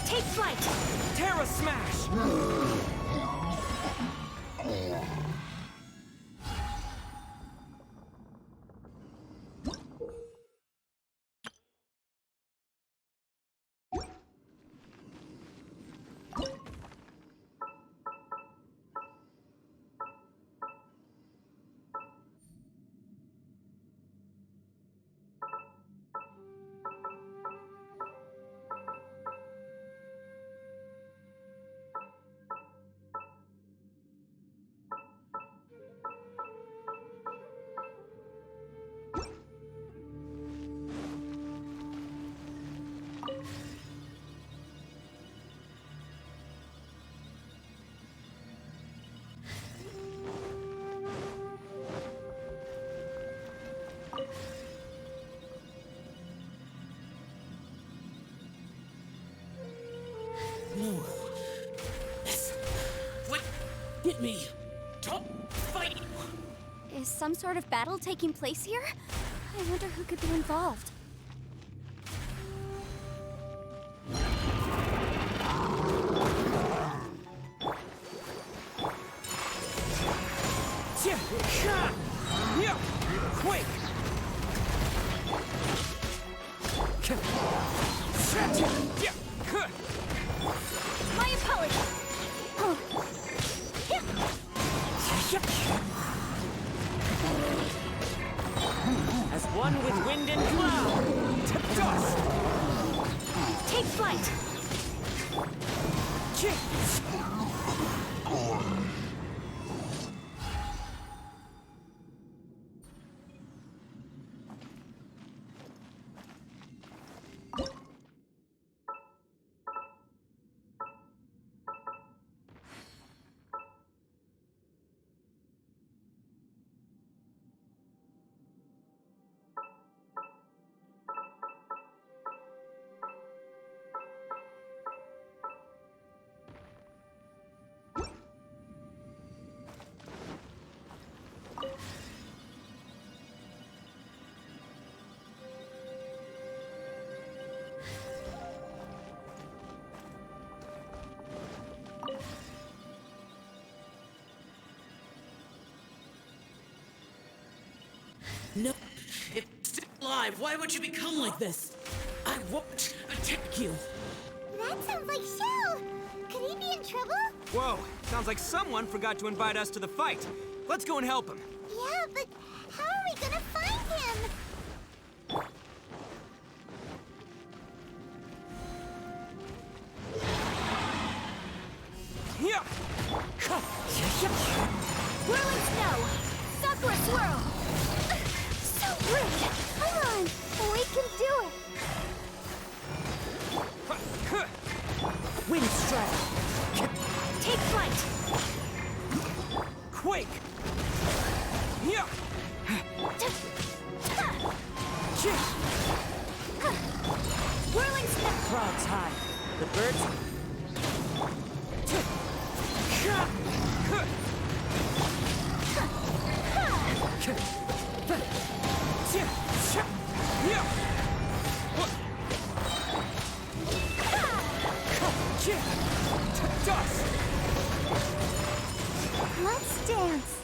Take flight! Terra Smash! No. What? Get me. Don't fight. Is some sort of battle taking place here? I wonder who could be involved. Quake! My apologies! As one with wind and cloud! To dust! Take flight! No. It's still alive. Why would you become like this? I won't attack you. That sounds like Shell. Could he be in trouble? Whoa, sounds like someone forgot to invite us to the fight. Let's go and help him. Yeah, but how are we gonna find him? Yeah. Whirling snow! Sakura swirl! So rude. Come on, we can do it. Wind strike! Take flight! Quake! Yeah. Whirling snow! Clouds high! The birds. Let's dance.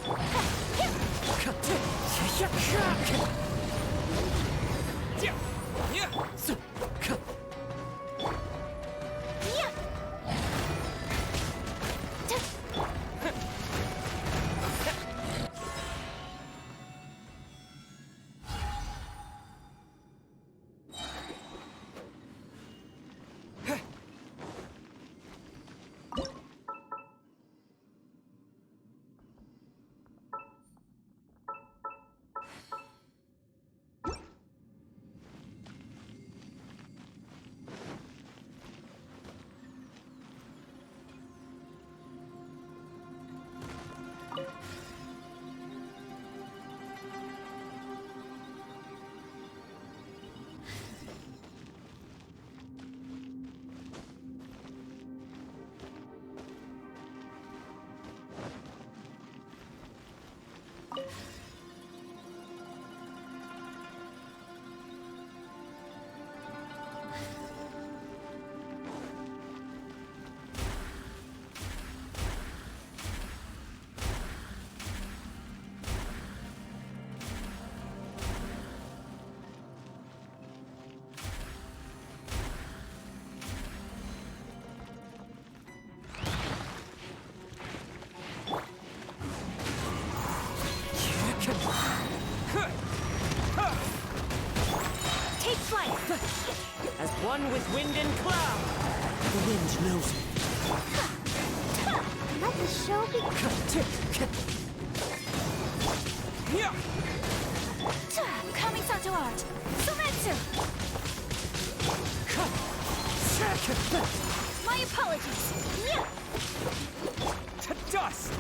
Take flight! As one with wind and cloud. The wind knows me. Let the show begin. Kamisato art! Sumetsu! My apologies! Yeah. To dust!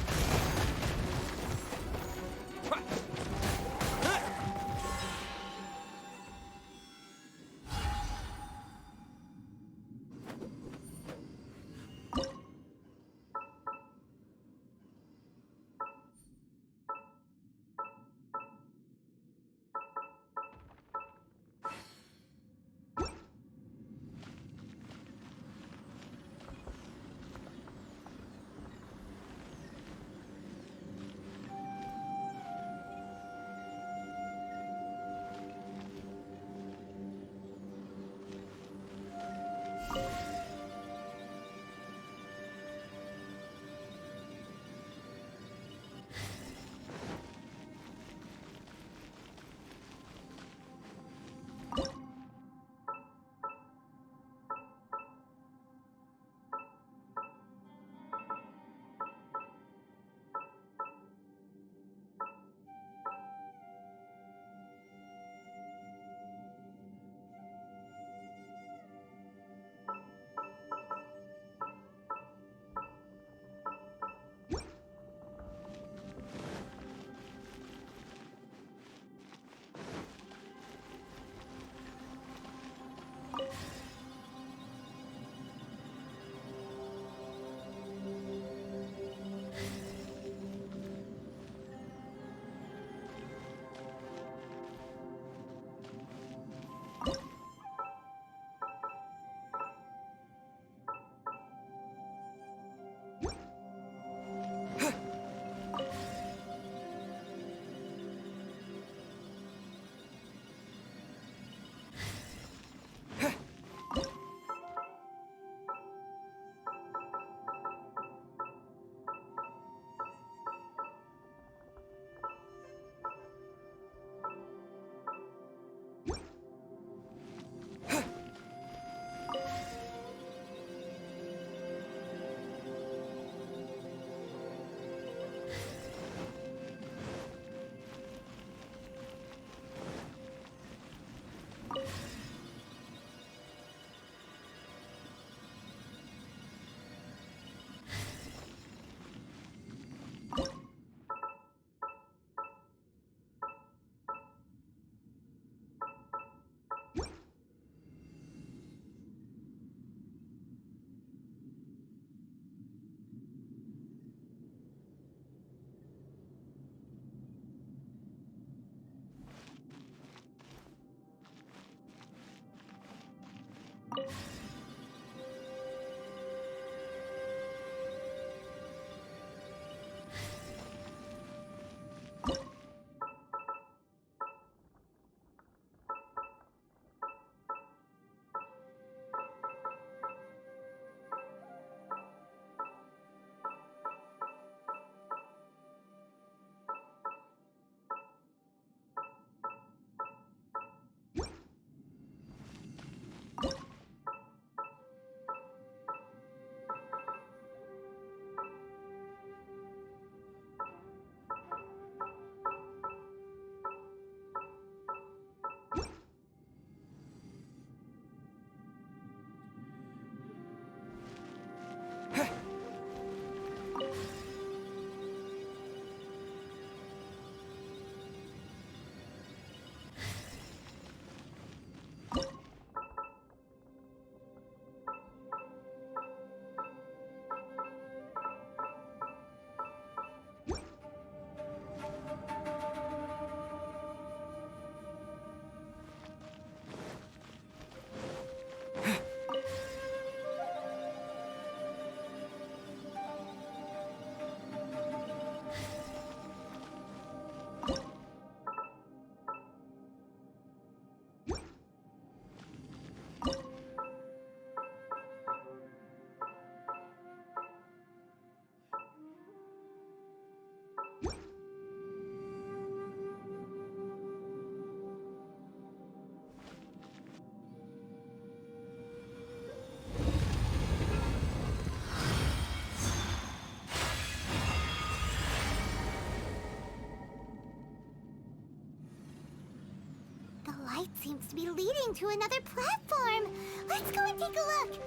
light seems to be leading to another platform. Let's go and take a look.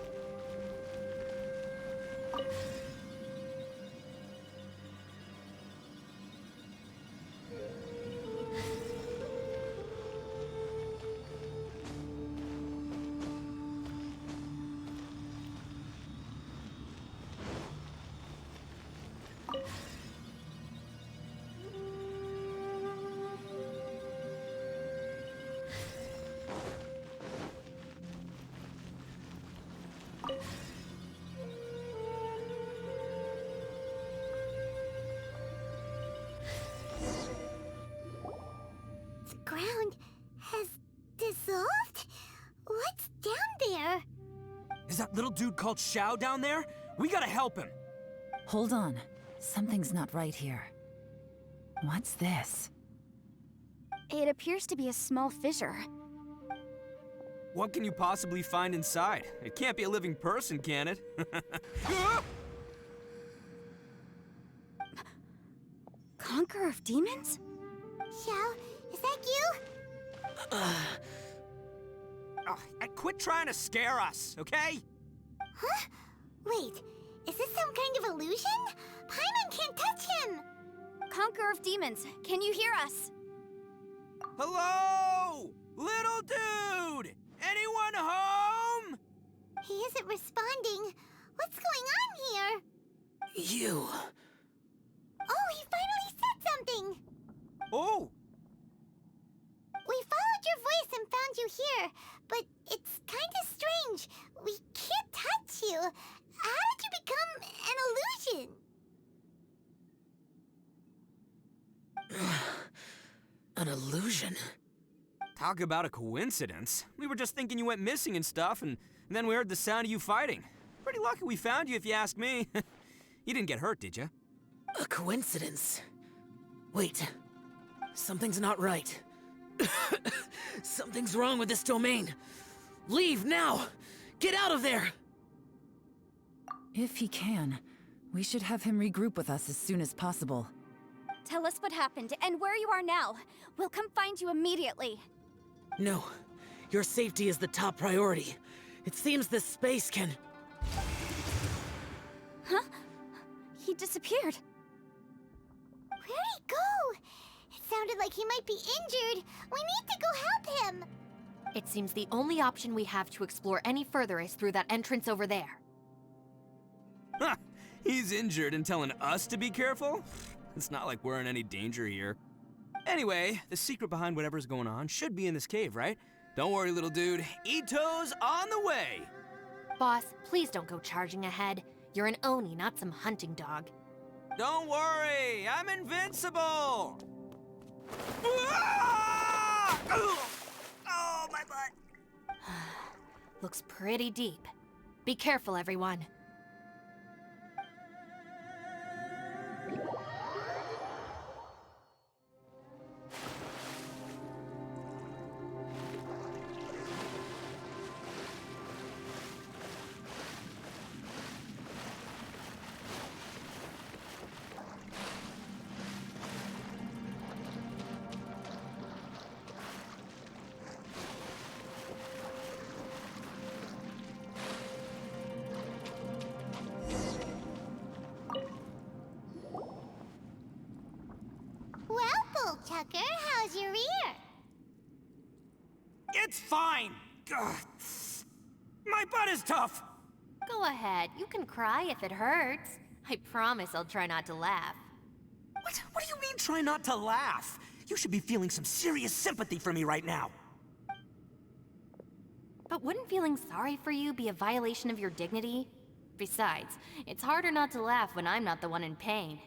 The ground has dissolved? What's down there? Is that little dude called Xiao down there? We gotta help him. Hold on. Something's not right here. What's this? It appears to be a small fissure. What can you possibly find inside? It can't be a living person, can it? Conqueror of demons? Xiao, is that you? Oh, and quit trying to scare us, okay? Huh? Wait, is this some kind of illusion? Paimon can't touch him! Conqueror of demons, can you hear us? Hello? Little dude! Anyone home? He isn't responding. What's going on here? You. Oh, he finally said something! Oh, We followed your voice and found you here, but it's kinda strange. We can't touch you. How did you become an illusion? An illusion? talk about a coincidence. We were just thinking you went missing and stuff, and then we heard the sound of you fighting. Pretty lucky we found you, if you ask me. You didn't get hurt, did you? A coincidence? Wait. Something's not right. Something's wrong with this domain. Leave now! Get out of there! If he can, we should have him regroup with us as soon as possible. Tell us what happened and where you are now. We'll come find you immediately. No. Your safety is the top priority. It seems this space can... Huh? He disappeared. Where'd he go? It sounded like he might be injured. We need to go help him. It seems the only option we have to explore any further is through that entrance over there. Huh, he's injured and telling us to be careful? It's not like we're in any danger here. Anyway, the secret behind whatever's going on should be in this cave, right? Don't worry, little dude. Ito's on the way! Boss, please don't go charging ahead. You're an Oni, not some hunting dog. Don't worry, I'm invincible! Ah! Oh, my butt! Looks pretty deep. Be careful, everyone. Well, Bullchucker, how's your ear? It's fine! Ugh. My butt is tough! Go ahead, you can cry if it hurts. I promise I'll try not to laugh. What do you mean, try not to laugh? You should be feeling some serious sympathy for me right now. But wouldn't feeling sorry for you be a violation of your dignity? Besides, it's harder not to laugh when I'm not the one in pain.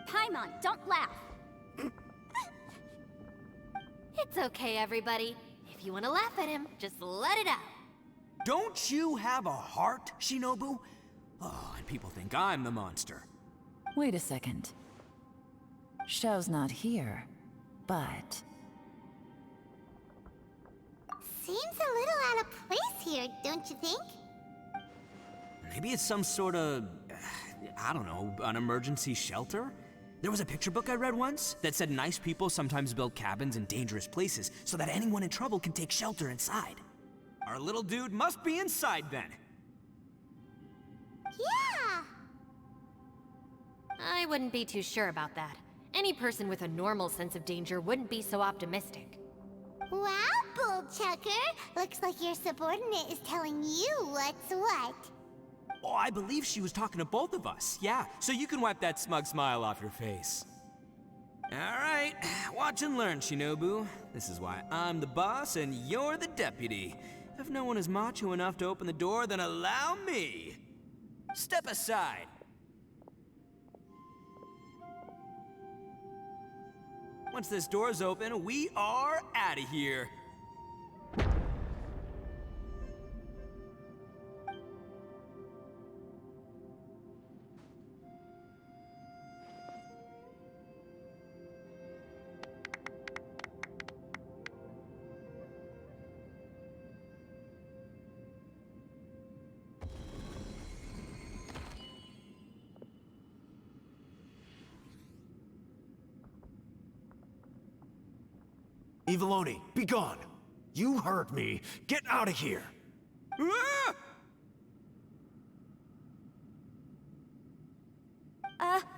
Paimon, don't laugh. It's okay, everybody. If you want to laugh at him, just let it out. Don't you have a heart, Shinobu? Oh, and people think I'm the monster. Wait a second. Xiao's not here, but... seems a little out of place here, don't you think? Maybe it's some sort of, I don't know, an emergency shelter? There was a picture book I read once that said nice people sometimes build cabins in dangerous places so that anyone in trouble can take shelter inside. Our little dude must be inside then. Yeah! I wouldn't be too sure about that. Any person with a normal sense of danger wouldn't be so optimistic. Wow, Bullchucker! Looks like your subordinate is telling you what's what. Oh, I believe she was talking to both of us. Yeah, so you can wipe that smug smile off your face. All right, watch and learn, Shinobu. This is why I'm the boss and you're the deputy. If no one is macho enough to open the door, then allow me. Step aside. Once this door's open, we are out of here. Eviloni, be gone! You heard me! Get out of here! Ah!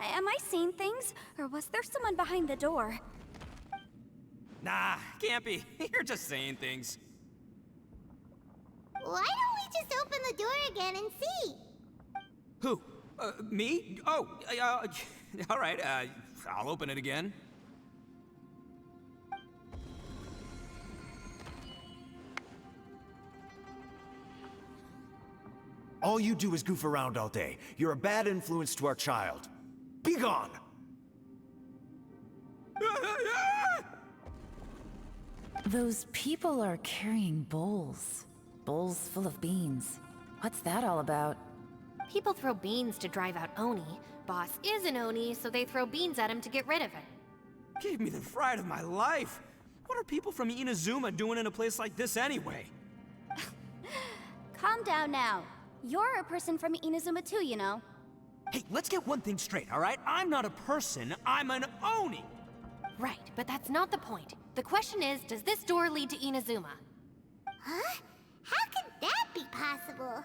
Am I seeing things? Or was there someone behind the door? Nah, can't be. You're just saying things. Why don't we just open the door again and see? Who? Me? Oh, all right, I'll open it again. All you do is goof around all day. You're a bad influence to our child. Be gone! Those people are carrying bowls. Bowls full of beans. What's that all about? People throw beans to drive out Oni. Boss is an Oni, so they throw beans at him to get rid of it. Gave me the fright of my life. What are people from Inazuma doing in a place like this anyway? Calm down now. You're a person from Inazuma too, you know. Hey, let's get one thing straight, all right? I'm not a person, I'm an Oni! Right, but that's not the point. The question is, does this door lead to Inazuma? Huh? How could that be possible?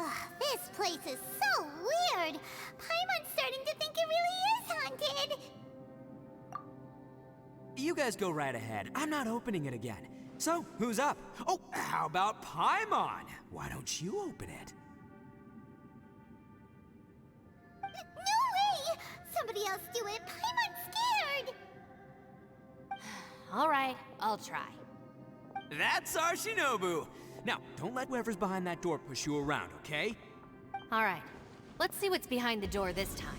Ugh, this place is so weird. Paimon's starting to think it really is haunted. You guys go right ahead. I'm not opening it again. So, who's up? Oh, how about Paimon? Why don't you open it? No way! Somebody else do it. Paimon's scared. All right, I'll try. That's our Shinobu! Now, don't let whoever's behind that door push you around, okay? All right, let's see what's behind the door this time.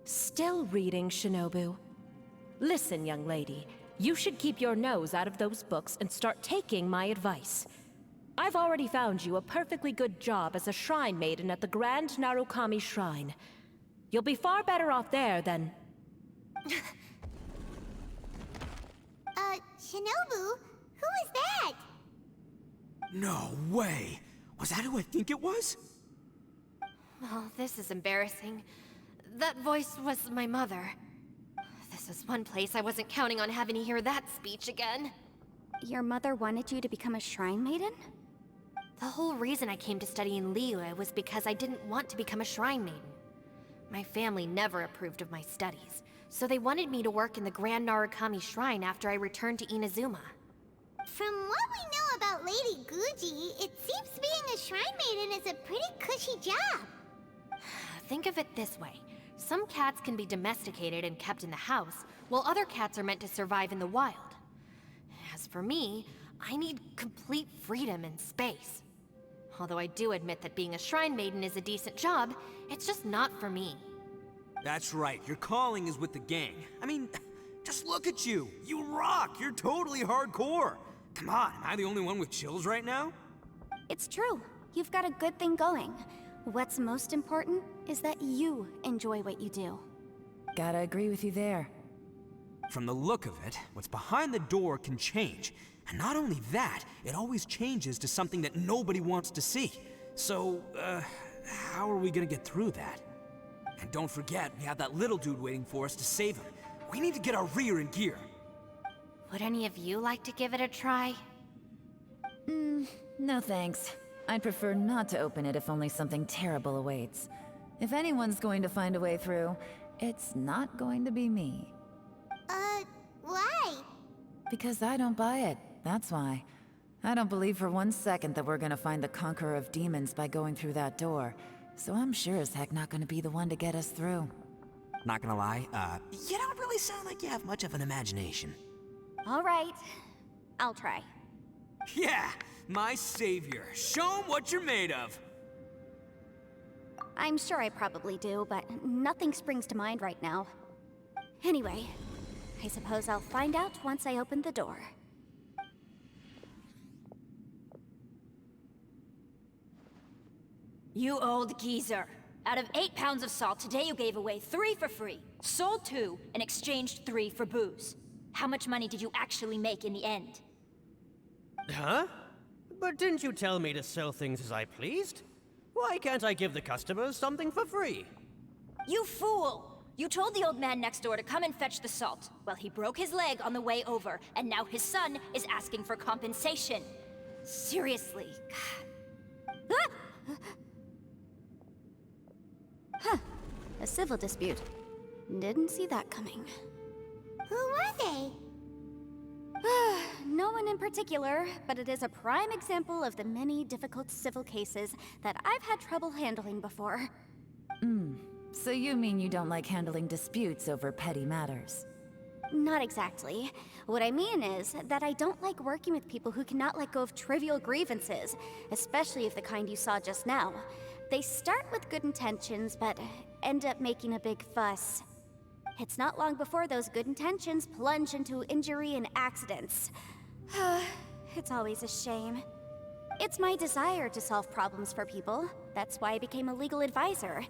Still reading, Shinobu. Listen, young lady. You should keep your nose out of those books and start taking my advice. I've already found you a perfectly good job as a shrine maiden at the Grand Narukami Shrine. You'll be far better off there than... Shinobu? Who is that? No way! Was that who I think it was? Oh, this is embarrassing. That voice was my mother. This is one place I wasn't counting on having to hear that speech again. Your mother wanted you to become a shrine maiden? The whole reason I came to study in Liyue was because I didn't want to become a shrine maiden. My family never approved of my studies, so they wanted me to work in the Grand Narukami Shrine after I returned to Inazuma. From what we know about Lady Guji, it seems being a shrine maiden is a pretty cushy job. Think of it this way. Some cats can be domesticated and kept in the house, while other cats are meant to survive in the wild. As for me, I need complete freedom and space. Although I do admit that being a shrine maiden is a decent job, it's just not for me. That's right, your calling is with the gang. I mean, just look at you. You rock, you're totally hardcore. Come on, am I the only one with chills right now? It's true. You've got a good thing going. What's most important is that you enjoy what you do. Gotta agree with you there. From the look of it, what's behind the door can change. And not only that, it always changes to something that nobody wants to see. So, how are we gonna get through that? And don't forget, we have that little dude waiting for us to save him. We need to get our rear in gear. Would any of you like to give it a try? No thanks. I'd prefer not to open it if only something terrible awaits. If anyone's going to find a way through, it's not going to be me. Why? Because I don't buy it, that's why. I don't believe for 1 second that we're gonna find the Conqueror of Demons by going through that door. So I'm sure as heck not gonna be the one to get us through. Not gonna lie, you don't really sound like you have much of an imagination. All right, I'll try. Yeah, my savior. Show 'em what you're made of. I'm sure I probably do, but nothing springs to mind right now. Anyway, I suppose I'll find out once I open the door. You old geezer. Out of 8 pounds of salt, today you gave away 3 for free, sold 2, and exchanged 3 for booze. How much money did you actually make in the end? Huh? But didn't you tell me to sell things as I pleased? Why can't I give the customers something for free? You fool! You told the old man next door to come and fetch the salt. Well, he broke his leg on the way over, and now his son is asking for compensation. Seriously. Ah! Huh. A civil dispute. Didn't see that coming. Who were they? No one in particular, but it is a prime example of the many difficult civil cases that I've had trouble handling before. So you mean you don't like handling disputes over petty matters? Not exactly. What I mean is that I don't like working with people who cannot let go of trivial grievances, especially of the kind you saw just now. They start with good intentions, but end up making a big fuss. It's not long before those good intentions plunge into injury and accidents. It's always a shame. It's my desire to solve problems for people. That's why I became a legal advisor.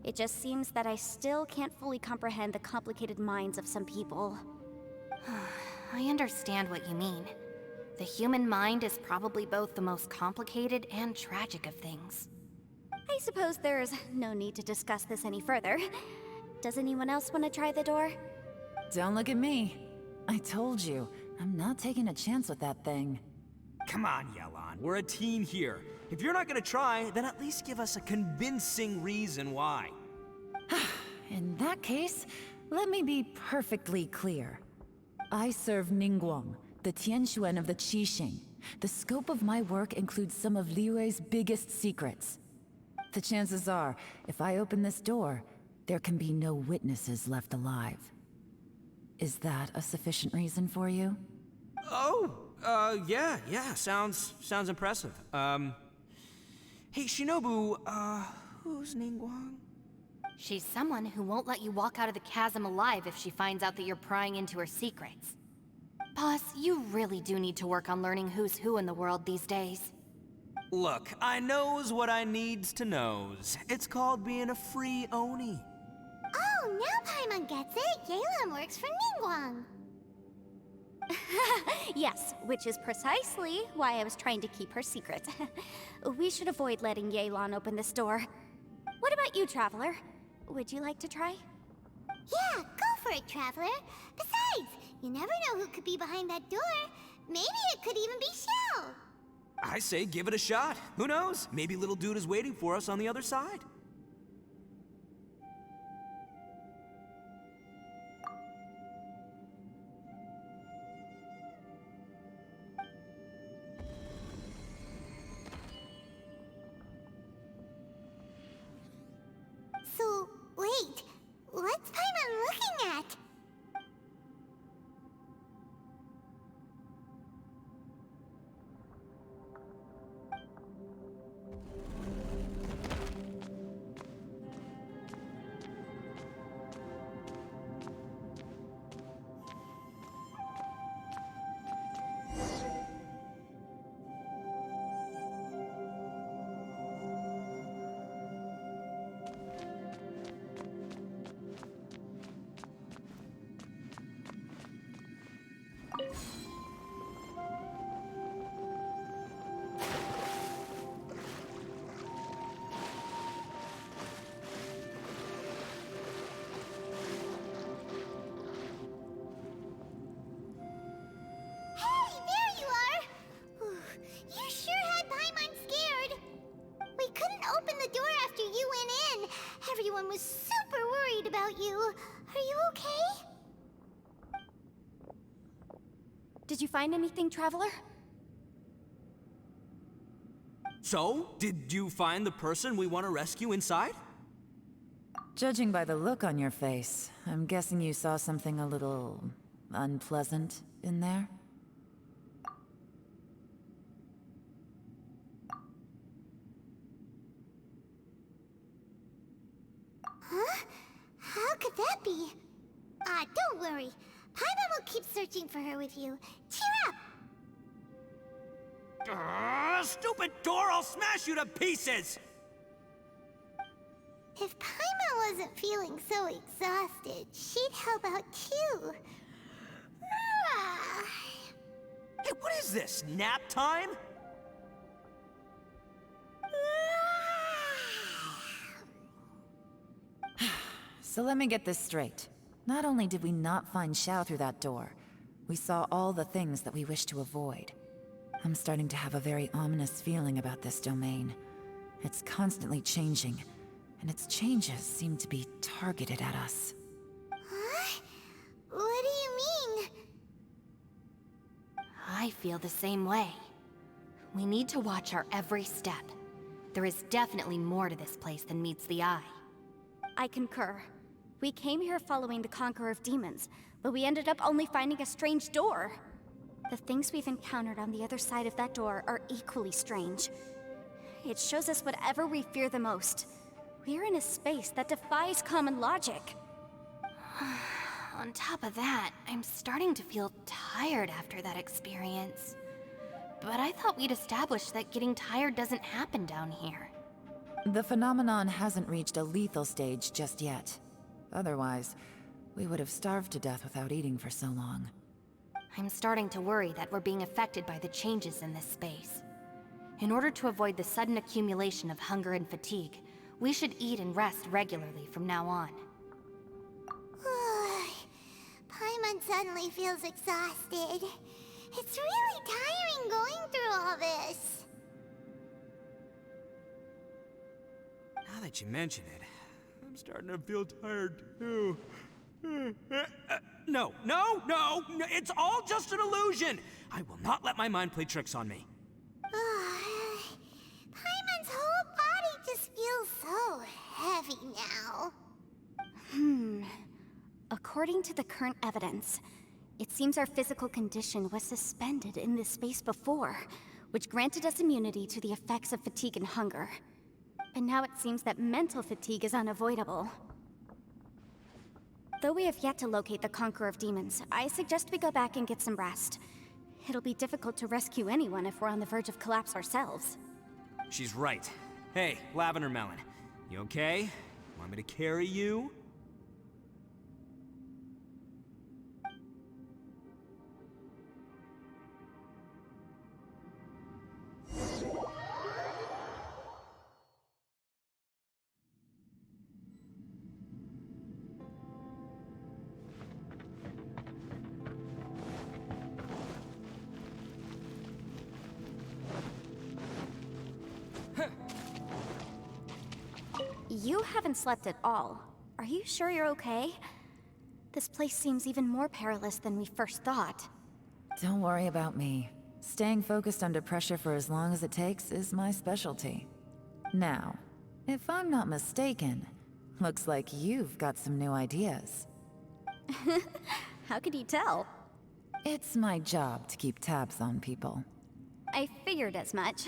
It just seems that I still can't fully comprehend the complicated minds of some people. I understand what you mean. The human mind is probably both the most complicated and tragic of things. I suppose there's no need to discuss this any further. Does anyone else want to try the door? Don't look at me. I told you, I'm not taking a chance with that thing. Come on, Yelan. We're a team here. If you're not gonna try, then at least give us a convincing reason why. In that case, let me be perfectly clear. I serve Ningguang, the Tianxuan of the Qixing. The scope of my work includes some of Liyue's biggest secrets. The chances are, if I open this door, there can be no witnesses left alive. Is that a sufficient reason for you? Oh, yeah, sounds impressive. Hey, Shinobu, who's Ningguang? She's someone who won't let you walk out of the chasm alive if she finds out that you're prying into her secrets. Boss, you really do need to work on learning who's who in the world these days. Look, I knows what I needs to knows. It's called being a free Oni. Oh, now Paimon gets it. Yelan works for Ningguang. Yes, which is precisely why I was trying to keep her secret. We should avoid letting Yelan open this door. What about you, Traveler? Would you like to try? Yeah, go for it, Traveler. Besides, you never know who could be behind that door. Maybe it could even be Shell. I say give it a shot. Who knows? Maybe little dude is waiting for us on the other side. So, wait. What's Paimon looking at? about you. Are you okay? Did you find anything, Traveler? So, did you find the person we want to rescue inside? Judging by the look on your face, I'm guessing you saw something a little unpleasant in there? Huh? How could that be? Don't worry. Paimon will keep searching for her with you. Cheer up! Stupid door! I'll smash you to pieces! If Paimon wasn't feeling so exhausted, she'd help out too. Hey, what is this? Nap time? So let me get this straight. Not only did we not find Xiao through that door, we saw all the things that we wish to avoid. I'm starting to have a very ominous feeling about this domain. It's constantly changing, and its changes seem to be targeted at us. Huh? What do you mean? I feel the same way. We need to watch our every step. There is definitely more to this place than meets the eye. I concur. We came here following the Conqueror of Demons, but we ended up only finding a strange door. The things we've encountered on the other side of that door are equally strange. It shows us whatever we fear the most. We're in a space that defies common logic. On top of that, I'm starting to feel tired after that experience. But I thought we'd established that getting tired doesn't happen down here. The phenomenon hasn't reached a lethal stage just yet. Otherwise, we would have starved to death without eating for so long. I'm starting to worry that we're being affected by the changes in this space. In order to avoid the sudden accumulation of hunger and fatigue, we should eat and rest regularly from now on. Paimon suddenly feels exhausted. It's really tiring going through all this. Now that you mention it, I'm starting to feel tired too. No, it's all just an illusion! I will not let my mind play tricks on me. Paimon's whole body just feels so heavy now. According to the current evidence, it seems our physical condition was suspended in this space before, which granted us immunity to the effects of fatigue and hunger. But now it seems that mental fatigue is unavoidable. Though we have yet to locate the Conqueror of Demons, I suggest we go back and get some rest. It'll be difficult to rescue anyone if we're on the verge of collapse ourselves. She's right. Hey, Lavender Melon, you okay? Want me to carry you? You haven't slept at all. Are you sure you're okay? This place seems even more perilous than we first thought. Don't worry about me. Staying focused under pressure for as long as it takes is my specialty. Now, if I'm not mistaken, looks like you've got some new ideas. How could you tell? It's my job to keep tabs on people. I figured as much.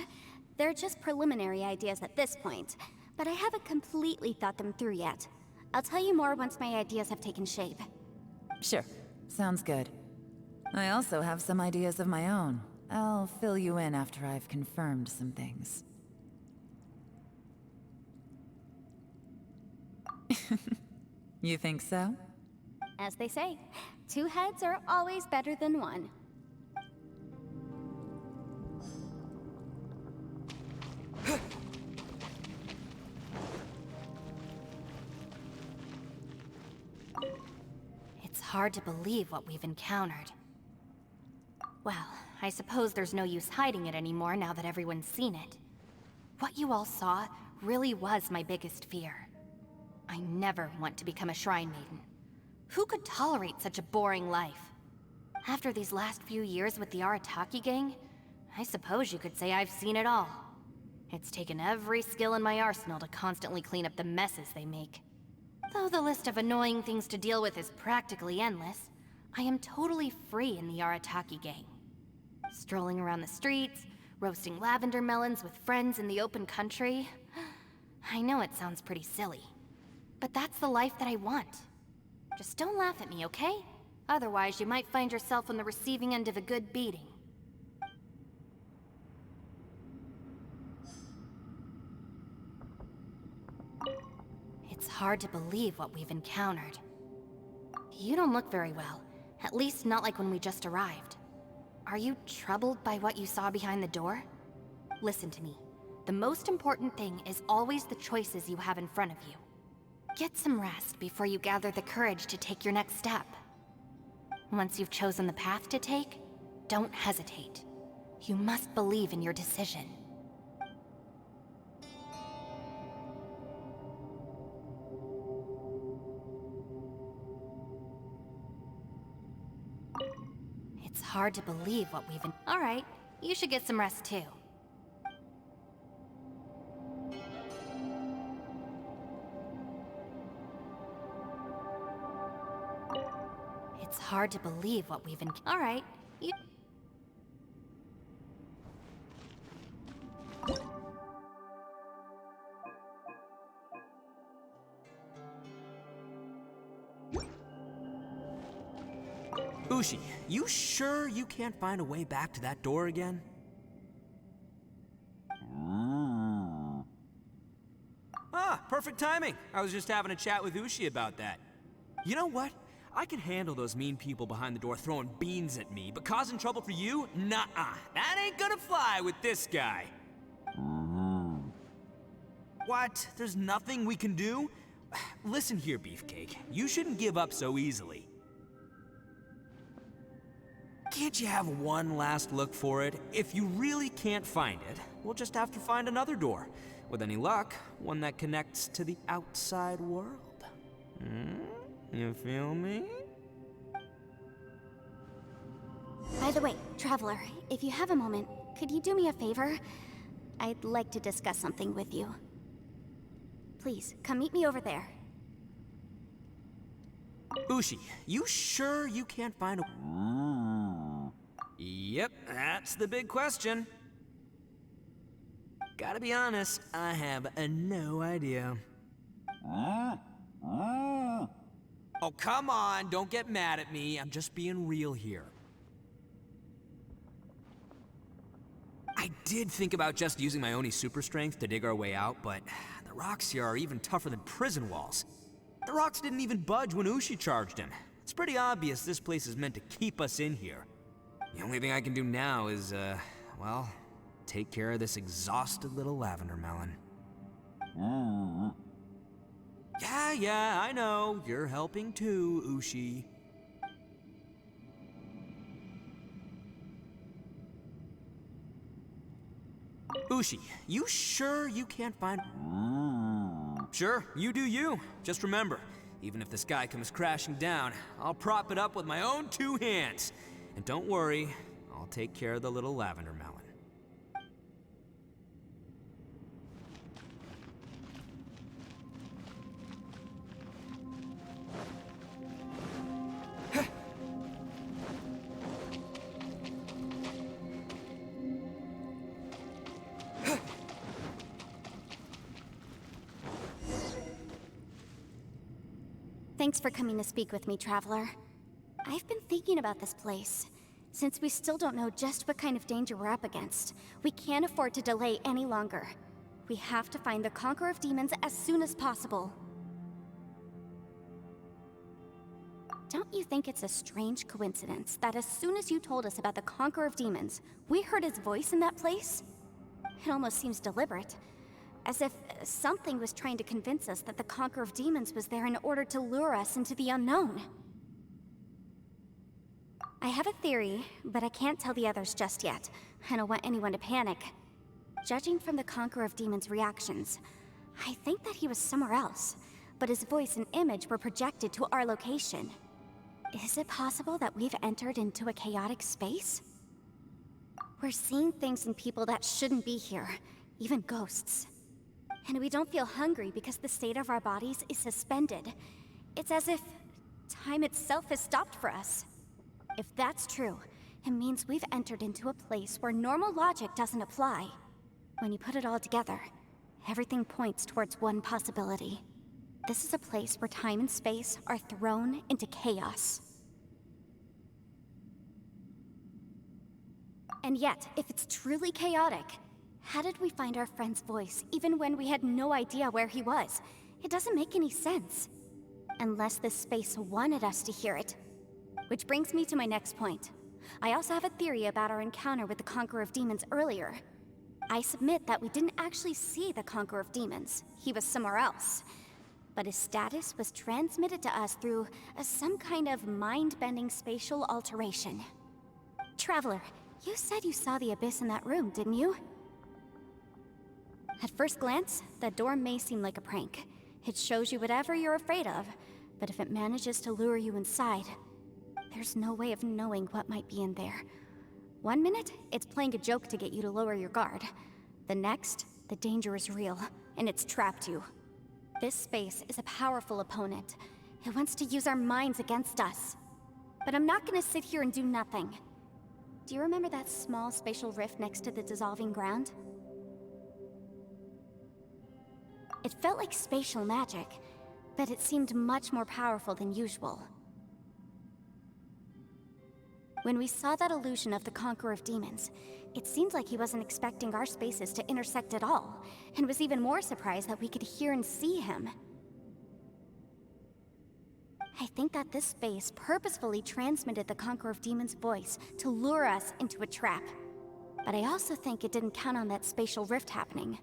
They're just preliminary ideas at this point, but I haven't completely thought them through yet. I'll tell you more once my ideas have taken shape. Sure, sounds good. I also have some ideas of my own. I'll fill you in after I've confirmed some things. You think so? As they say, 2 heads are always better than 1. It's hard to believe what we've encountered. Well, I suppose there's no use hiding it anymore now that everyone's seen it. What you all saw really was my biggest fear. I never want to become a shrine maiden. Who could tolerate such a boring life? After these last few years with the Arataki gang, I suppose you could say I've seen it all. It's taken every skill in my arsenal to constantly clean up the messes they make. Though the list of annoying things to deal with is practically endless, I am totally free in the Arataki gang. Strolling around the streets, roasting lavender melons with friends in the open country. I know it sounds pretty silly, but that's the life that I want. Just don't laugh at me, okay? Otherwise, you might find yourself on the receiving end of a good beating. It's hard to believe what we've encountered. You don't look very well, at least not like when we just arrived. Are you troubled by what you saw behind the door? Listen to me. The most important thing is always the choices you have in front of you. Get some rest before you gather the courage to take your next step. Once you've chosen the path to take, don't hesitate. You must believe in your decision. It's hard to believe what we've All right, you should get some rest too. It's hard to believe what we've All right, you... Ushi, you sure you can't find a way back to that door again? Ah, perfect timing. I was just having a chat with Ushi about that. You know what? I can handle those mean people behind the door throwing beans at me, but causing trouble for you? Nuh-uh. That ain't gonna fly with this guy. What? There's nothing we can do? Listen here, Beefcake. You shouldn't give up so easily. Can't you have one last look for it? If you really can't find it, we'll just have to find another door. With any luck, one that connects to the outside world. You feel me? By the way, Traveler, if you have a moment, could you do me a favor? I'd like to discuss something with you. Please, come meet me over there. Ushi, you sure you can't find a... Yep, that's the big question. Gotta be honest, I have no idea. Oh, come on, don't get mad at me. I'm just being real here. I did think about just using my Oni super strength to dig our way out, but the rocks here are even tougher than prison walls. The rocks didn't even budge when Ushi charged him. It's pretty obvious this place is meant to keep us in here. The only thing I can do now is, well, take care of this exhausted little lavender melon. Yeah, I know. You're helping too, Ushi. Ushi, you sure you can't find... Sure, you do you. Just remember, even if the sky comes crashing down, I'll prop it up with my own 2 hands. And don't worry, I'll take care of the little lavender melon. Thanks for coming to speak with me, Traveler. I've been thinking about this place. Since we still don't know just what kind of danger we're up against, we can't afford to delay any longer. We have to find the Conqueror of Demons as soon as possible. Don't you think it's a strange coincidence that as soon as you told us about the Conqueror of Demons, we heard his voice in that place? It almost seems deliberate. As if something was trying to convince us that the Conqueror of Demons was there in order to lure us into the unknown. I have a theory, but I can't tell the others just yet. I don't want anyone to panic. Judging from the Conqueror of Demons' reactions, I think that he was somewhere else. but his voice and image were projected to our location. Is it possible that we've entered into a chaotic space? We're seeing things and people that shouldn't be here, even ghosts. And we don't feel hungry because the state of our bodies is suspended. It's as if time itself has stopped for us. If that's true, it means we've entered into a place where normal logic doesn't apply. When you put it all together, everything points towards one possibility. This is a place where time and space are thrown into chaos. And yet, if it's truly chaotic, how did we find our friend's voice even when we had no idea where he was? It doesn't make any sense. Unless this space wanted us to hear it. Which brings me to my next point. I also have a theory about our encounter with the Conqueror of Demons earlier. I submit that we didn't actually see the Conqueror of Demons. He was somewhere else. But his status was transmitted to us through some kind of mind-bending spatial alteration. Traveler, you said you saw the abyss in that room, didn't you? At first glance, the door may seem like a prank. It shows you whatever you're afraid of, but if it manages to lure you inside, there's no way of knowing what might be in there. One minute, it's playing a joke to get you to lower your guard. The next, the danger is real, and it's trapped you. This space is a powerful opponent. It wants to use our minds against us. But I'm not gonna sit here and do nothing. Do you remember that small spatial rift next to the dissolving ground? It felt like spatial magic, but it seemed much more powerful than usual. When we saw that illusion of the Conqueror of Demons, it seemed like he wasn't expecting our spaces to intersect at all, and was even more surprised that we could hear and see him. I think that this space purposefully transmitted the Conqueror of Demons' voice to lure us into a trap. But I also think it didn't count on that spatial rift happening.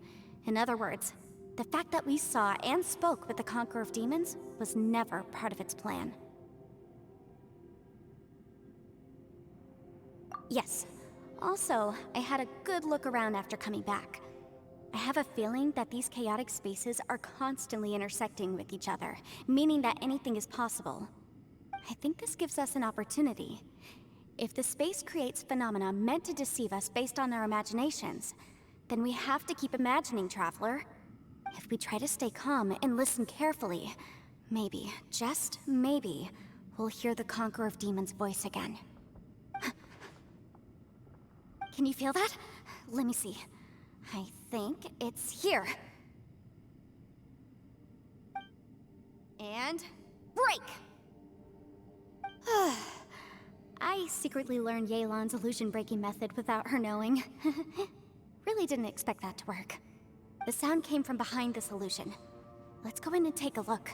In other words, the fact that we saw and spoke with the Conqueror of Demons was never part of its plan. Yes. Also, I had a good look around after coming back. I have a feeling that these chaotic spaces are constantly intersecting with each other, meaning that anything is possible. I think this gives us an opportunity. If the space creates phenomena meant to deceive us based on our imaginations, then we have to keep imagining, Traveler. If we try to stay calm and listen carefully, maybe, just maybe, we'll hear the Conqueror of Demons' voice again. Can you feel that? Let me see. I think it's here. And break! I secretly learned Yelan's illusion-breaking method without her knowing. Really didn't expect that to work. The sound came from behind this illusion. Let's go in and take a look.